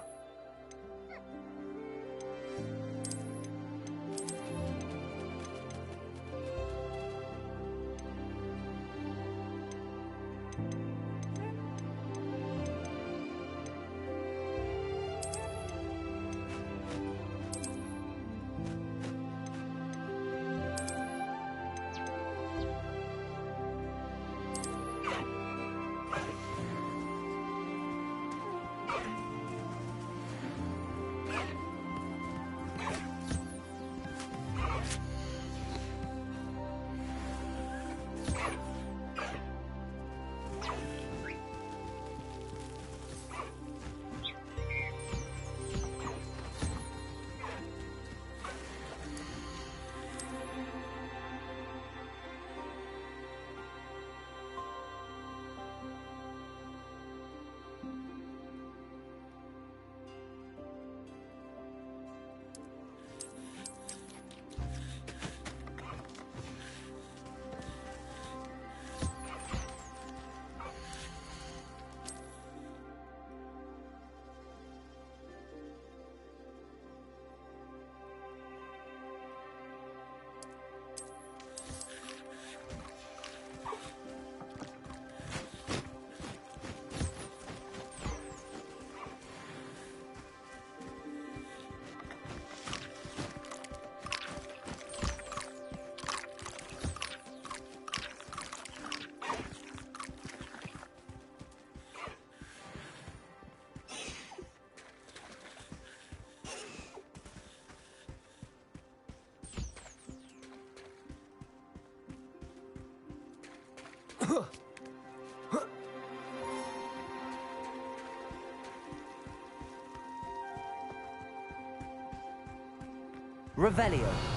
Revelio.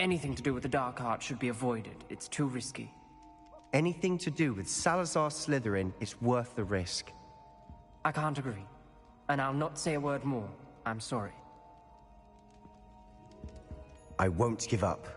Anything to do with the dark art should be avoided. It's too risky. Anything to do with Salazar Slytherin is worth the risk. I can't agree. And I'll not say a word more. I'm sorry. I won't give up.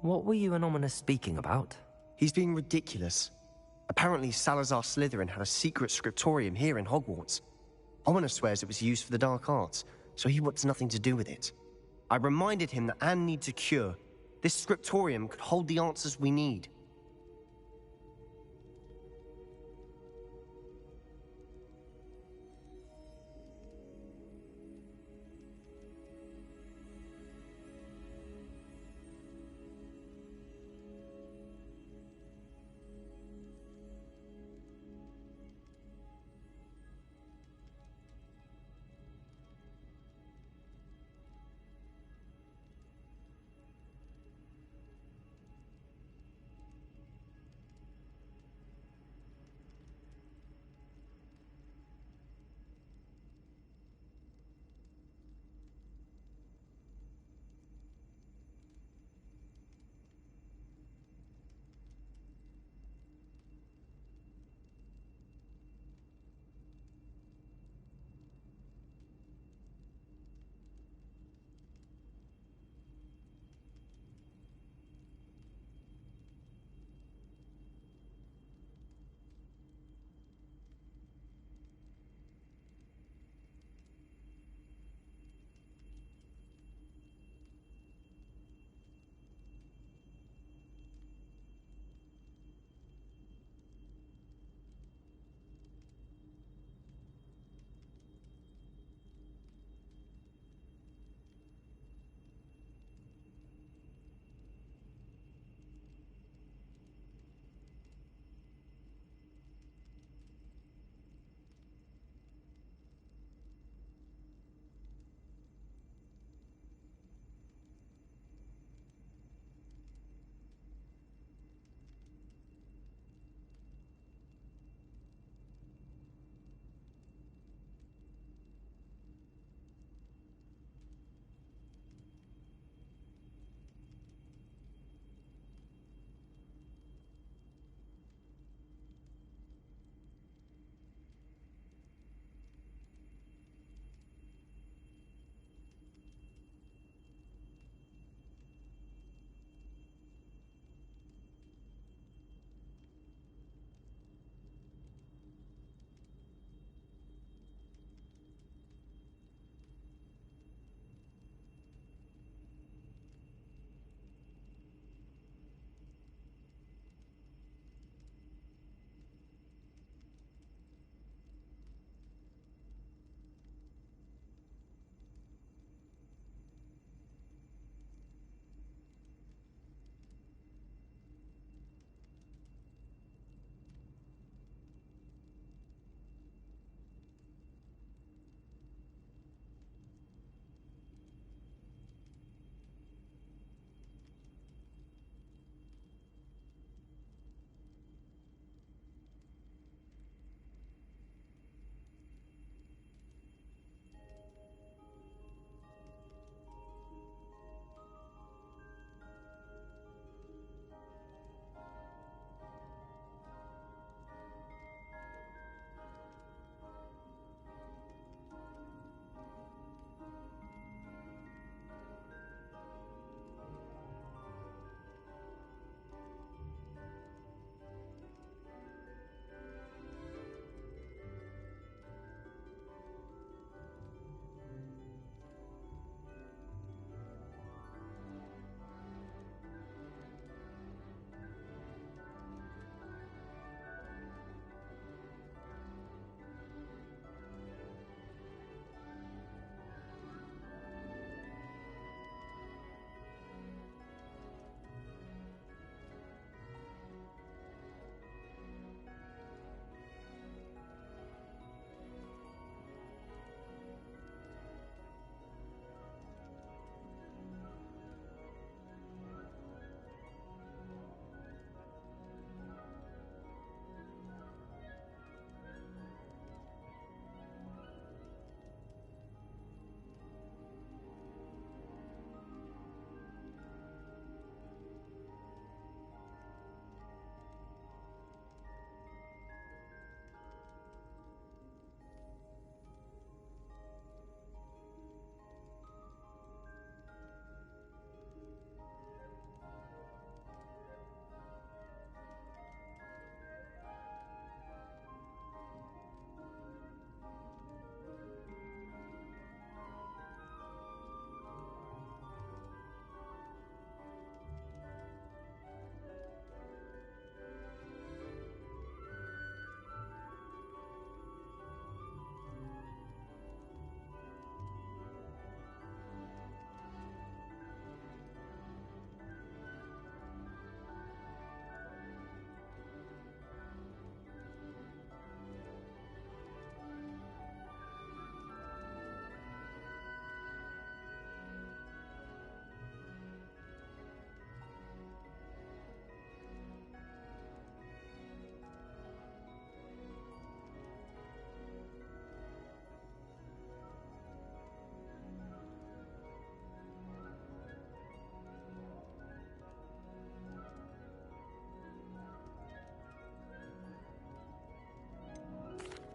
What were you and Ominous speaking about? He's being ridiculous. Apparently Salazar Slytherin had a secret scriptorium here in Hogwarts. Ominous swears it was used for the dark arts, so he wants nothing to do with it. I reminded him that Anne needs a cure. This scriptorium could hold the answers we need.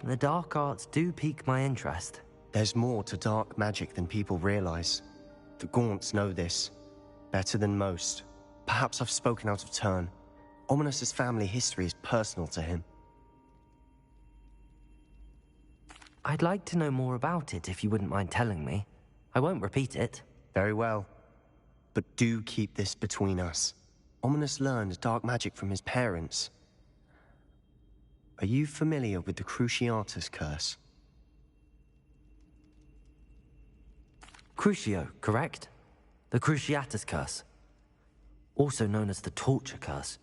The dark arts do pique my interest. There's more to dark magic than people realize. The Gaunts know this. Better than most. Perhaps I've spoken out of turn. Ominous's family history is personal to him. I'd like to know more about it if you wouldn't mind telling me. I won't repeat it. Very well. But do keep this between us. Ominous learned dark magic from his parents. Are you familiar with the Cruciatus curse? Crucio, correct? The Cruciatus curse. Also known as the torture curse.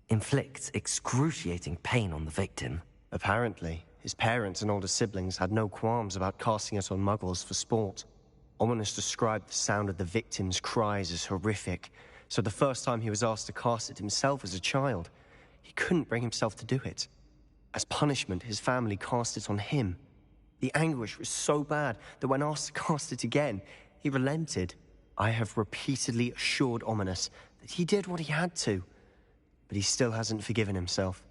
Inflicts excruciating pain on the victim. Apparently, his parents and older siblings had no qualms about casting it on muggles for sport. Ominous described the sound of the victim's cries as horrific, so the first time he was asked to cast it himself as a child, he couldn't bring himself to do it. As punishment, his family cast it on him. The anguish was so bad that when asked to cast it again, he relented. I have repeatedly assured Ominous that he did what he had to, but he still hasn't forgiven himself.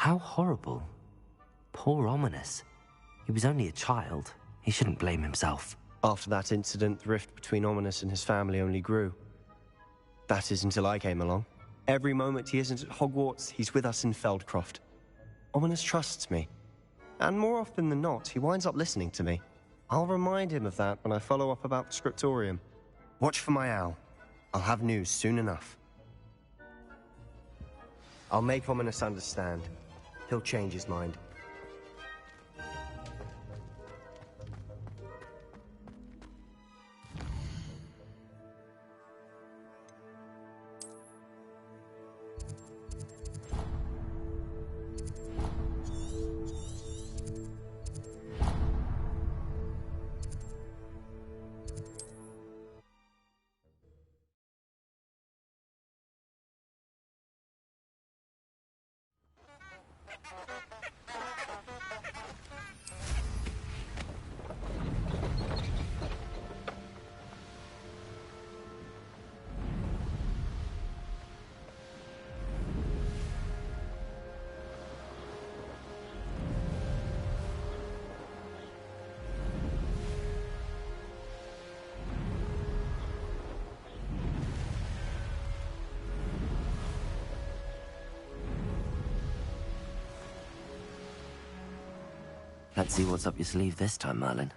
How horrible. Poor Ominous. He was only a child. He shouldn't blame himself. After that incident, the rift between Ominous and his family only grew. That is until I came along. Every moment he isn't at Hogwarts, he's with us in Feldcroft. Ominous trusts me. And more often than not, he winds up listening to me. I'll remind him of that when I follow up about the scriptorium. Watch for my owl. I'll have news soon enough. I'll make Ominous understand. He'll change his mind. Let's see what's up your sleeve this time, Merlin.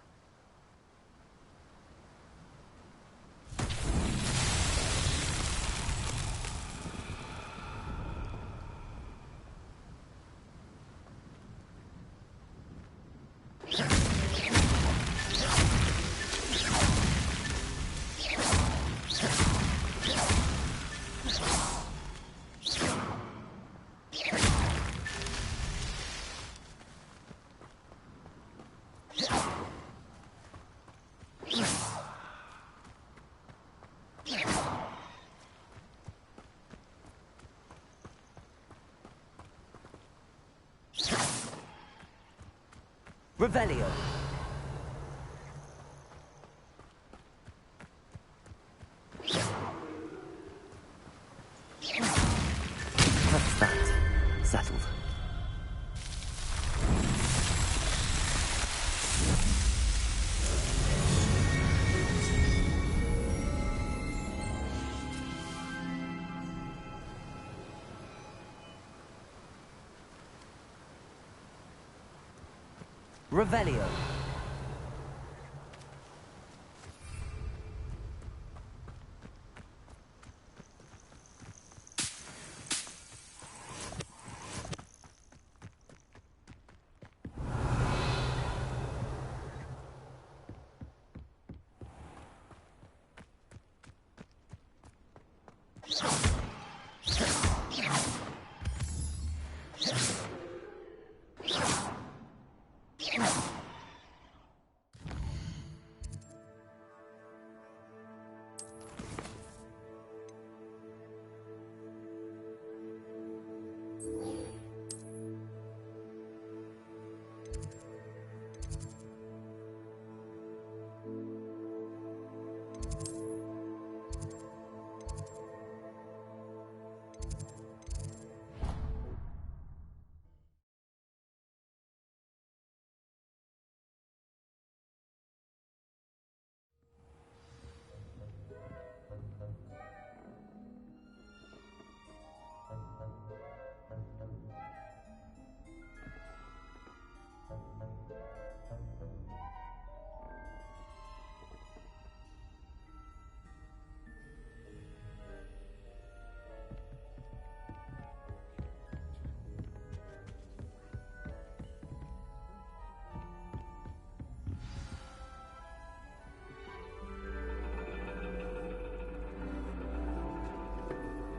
Revelio. That's that. Settled. Revelio.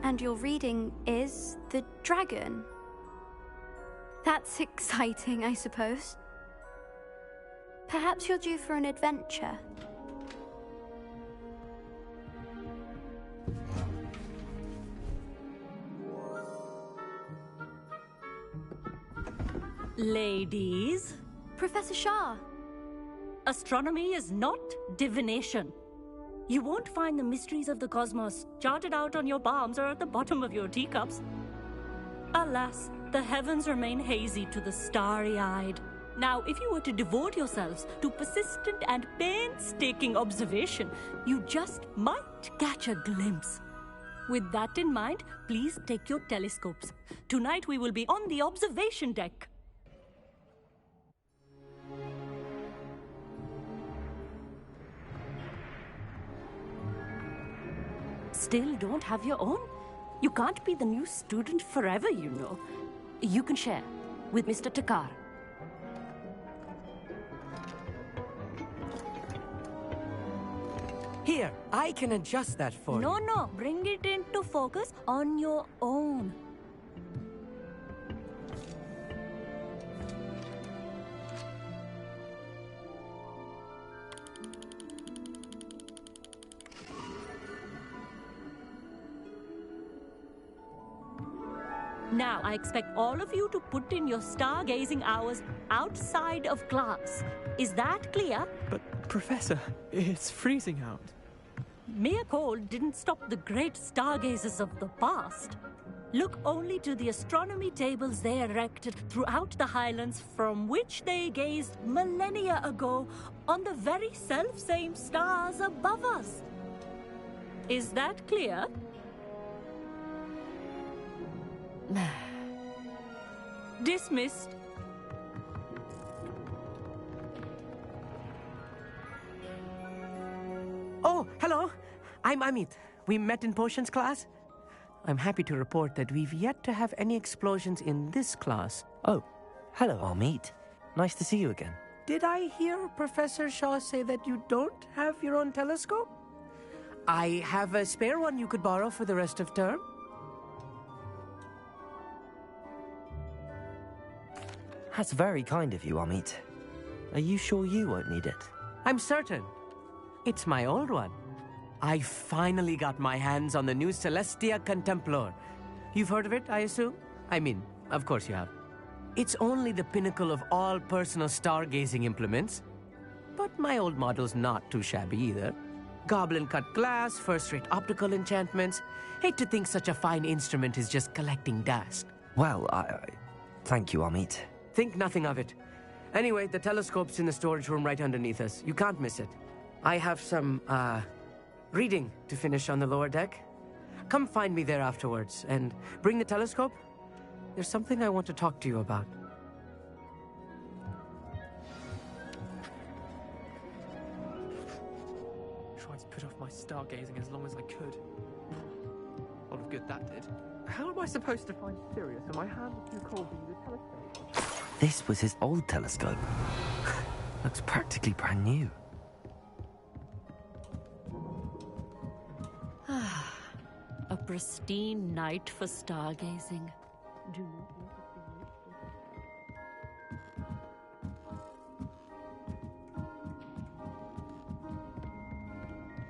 And your reading is the dragon. That's exciting, I suppose. Perhaps you're due for an adventure. Ladies. Professor Shah. Astronomy is not divination. You won't find the mysteries of the cosmos charted out on your palms or at the bottom of your teacups. Alas, the heavens remain hazy to the starry-eyed. Now, if you were to devote yourselves to persistent and painstaking observation, you just might catch a glimpse. With that in mind, please take your telescopes. Tonight we will be on the observation deck. Still don't have your own? You can't be the new student forever, you know. You can share with Mr. Takar. Here, I can adjust that for you. No, bring it into focus on your own. Now, I expect all of you to put in your stargazing hours outside of class. Is that clear? But, Professor, it's freezing out. Mere cold didn't stop the great stargazers of the past. Look only to the astronomy tables they erected throughout the highlands from which they gazed millennia ago on the very self-same stars above us. Is that clear? Dismissed. Oh, hello. I'm Amit. We met in potions class. I'm happy to report that we've yet to have any explosions in this class. Oh, hello, Amit. Nice to see you again. Did I hear Professor Shaw say that you don't have your own telescope? I have a spare one you could borrow for the rest of term. That's very kind of you, Amit. Are you sure you won't need it? I'm certain. It's my old one. I finally got my hands on the new Celestia Contemplar. You've heard of it, I assume? I mean, of course you have. It's only the pinnacle of all personal stargazing implements. But my old model's not too shabby either. Goblin-cut glass, first-rate optical enchantments. Hate to think such a fine instrument is just collecting dust. Well, thank you, Amit. Think nothing of it. Anyway, the telescope's in the storage room right underneath us. You can't miss it. I have some, reading to finish on the lower deck. Come find me there afterwards, and bring the telescope. There's something I want to talk to you about. Tried to put off my stargazing as long as I could. A lot of good that did. How am I supposed to find Sirius when my hand is too cold to use a telescope? This was his old telescope. Looks practically brand new. A pristine night for stargazing. Do not want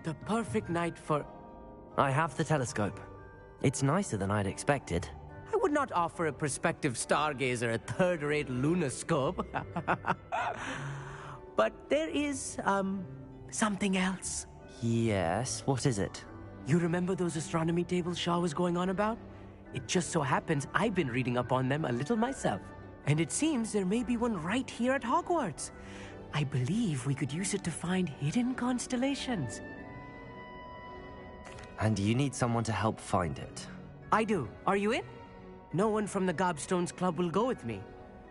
The perfect night for... I have the telescope. It's nicer than I'd expected. I would not offer a prospective stargazer a third-rate lunoscope. But there is, something else. Yes, what is it? You remember those astronomy tables Shaw was going on about? It just so happens I've been reading up on them a little myself. And it seems there may be one right here at Hogwarts. I believe we could use it to find hidden constellations. And you need someone to help find it. I do. Are you in? No one from the Gobstones Club will go with me.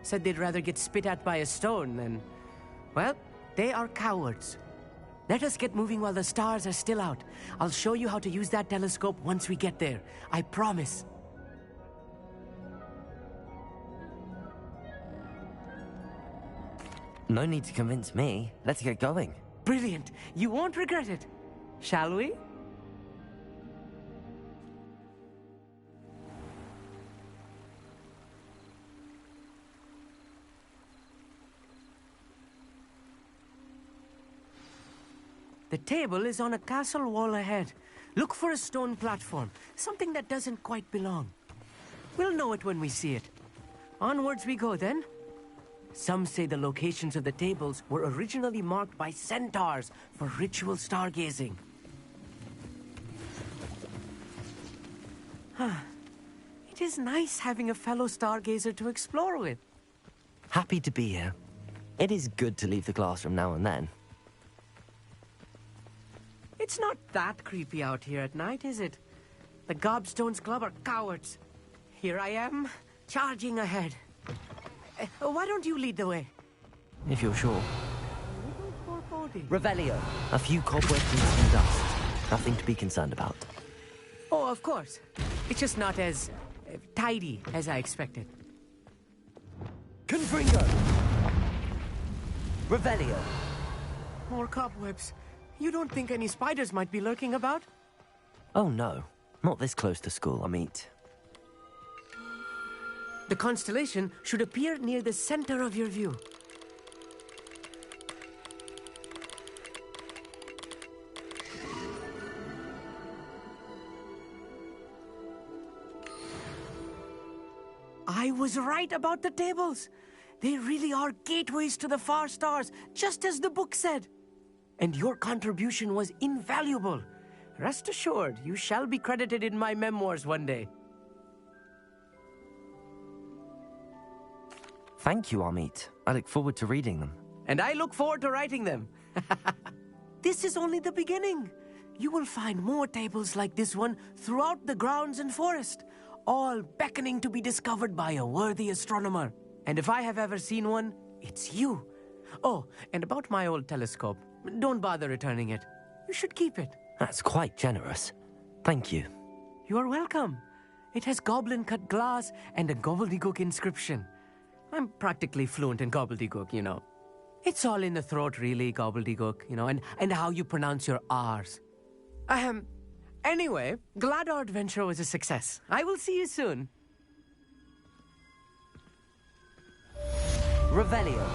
Said they'd rather get spit at by a stone than... Well, they are cowards. Let us get moving while the stars are still out. I'll show you how to use that telescope once we get there. I promise. No need to convince me. Let's get going. Brilliant. You won't regret it. Shall we? The table is on a castle wall ahead. Look for a stone platform, something that doesn't quite belong. We'll know it when we see it. Onwards we go then. Some say the locations of the tables were originally marked by centaurs for ritual stargazing. It is nice having a fellow stargazer to explore with. Happy to be here. It is good to leave the classroom now and then. It's not that creepy out here at night, is it? The Gobstones Club are cowards. Here I am, charging ahead. Why don't you lead the way? If you're sure. Revelio. A few cobwebs and some dust. Nothing to be concerned about. Oh, of course. It's just not as tidy as I expected. Confringo! Revelio. More cobwebs. You don't think any spiders might be lurking about? Oh no. Not this close to school, Amit. The constellation should appear near the center of your view. I was right about the tables. They really are gateways to the far stars, just as the book said. And your contribution was invaluable. Rest assured, you shall be credited in my memoirs one day. Thank you, Amit. I look forward to reading them. And I look forward to writing them. This is only the beginning. You will find more tables like this one throughout the grounds and forest, all beckoning to be discovered by a worthy astronomer. And if I have ever seen one, it's you. Oh, and about my old telescope. Don't bother returning it. You should keep it. That's quite generous. Thank you. You are welcome. It has goblin-cut glass and a gobbledygook inscription. I'm practically fluent in gobbledygook, you know. It's all in the throat, really, gobbledygook, you know, and how you pronounce your R's. Anyway, glad our adventure was a success. I will see you soon. Revelio.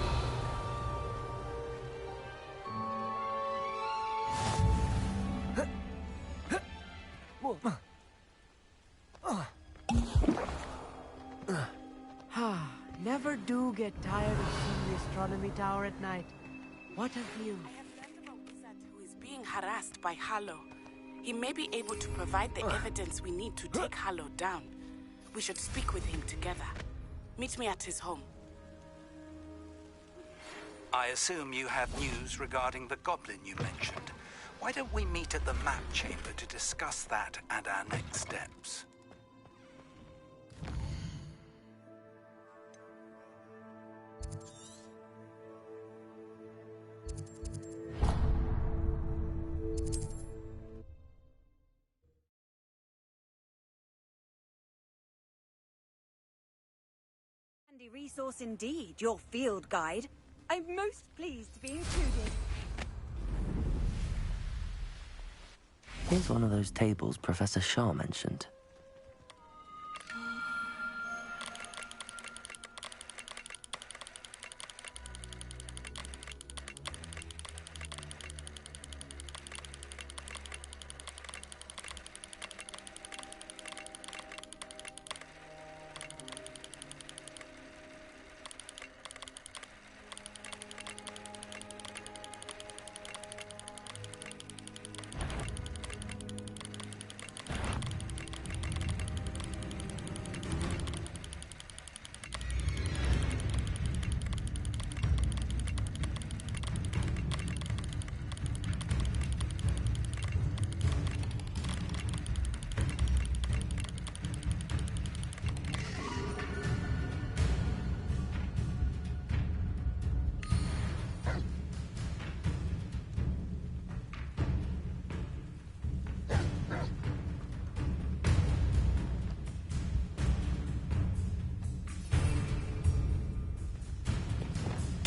Never do get tired of seeing the astronomy tower at night. What a view. I have learned of a wizard who is being harassed by Harlow. He may be able to provide the evidence we need to take Harlow down. We should speak with him together. Meet me at his home. I assume you have news regarding the goblin you mentioned. Why don't we meet at the map chamber to discuss that and our next steps? Handy resource indeed, your field guide. I'm most pleased to be included. Here's one of those tables Professor Shah mentioned.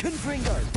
Confringo!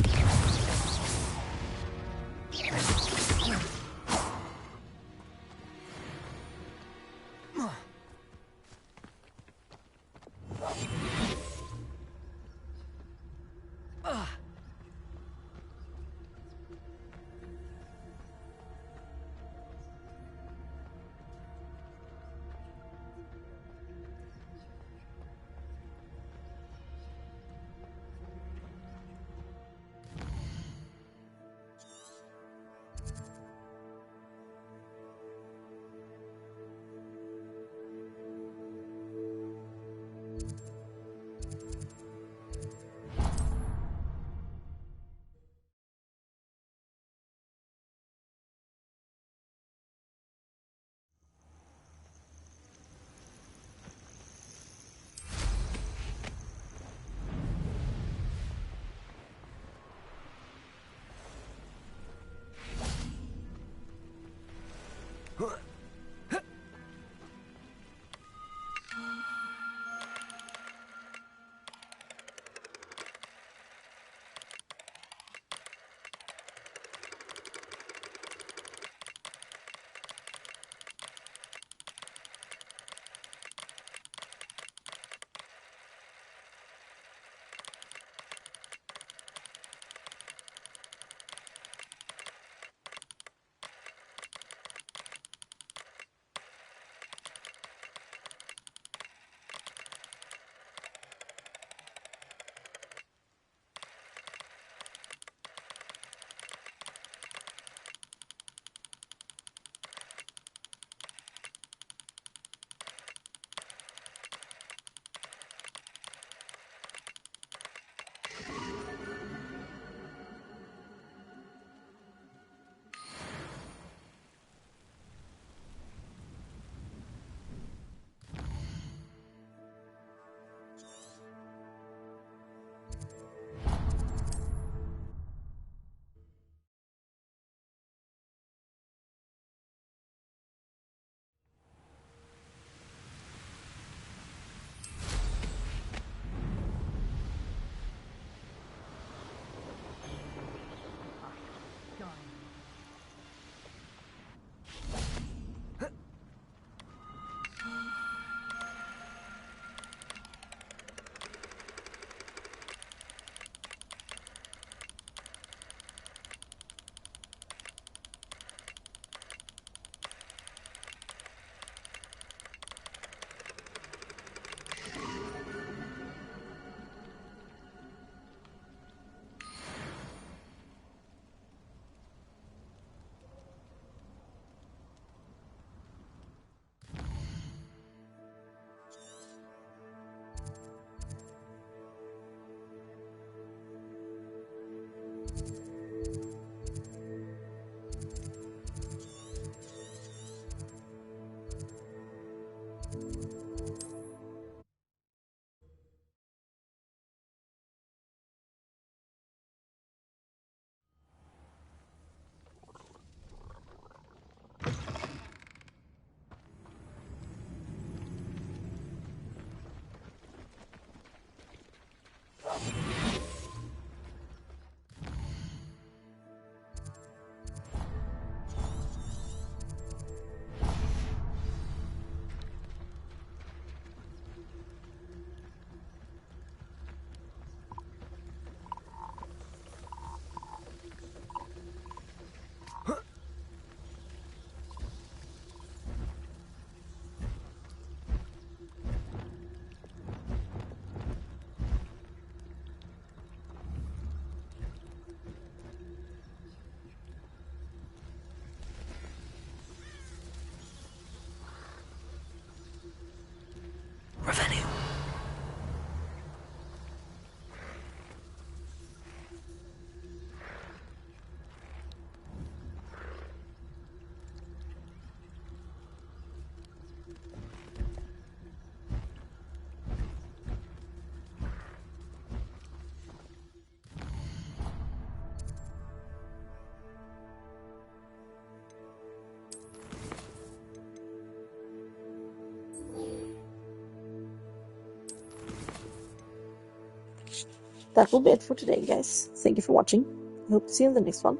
that will be it for today, guys. Thank you for watching. I hope to see you in the next one.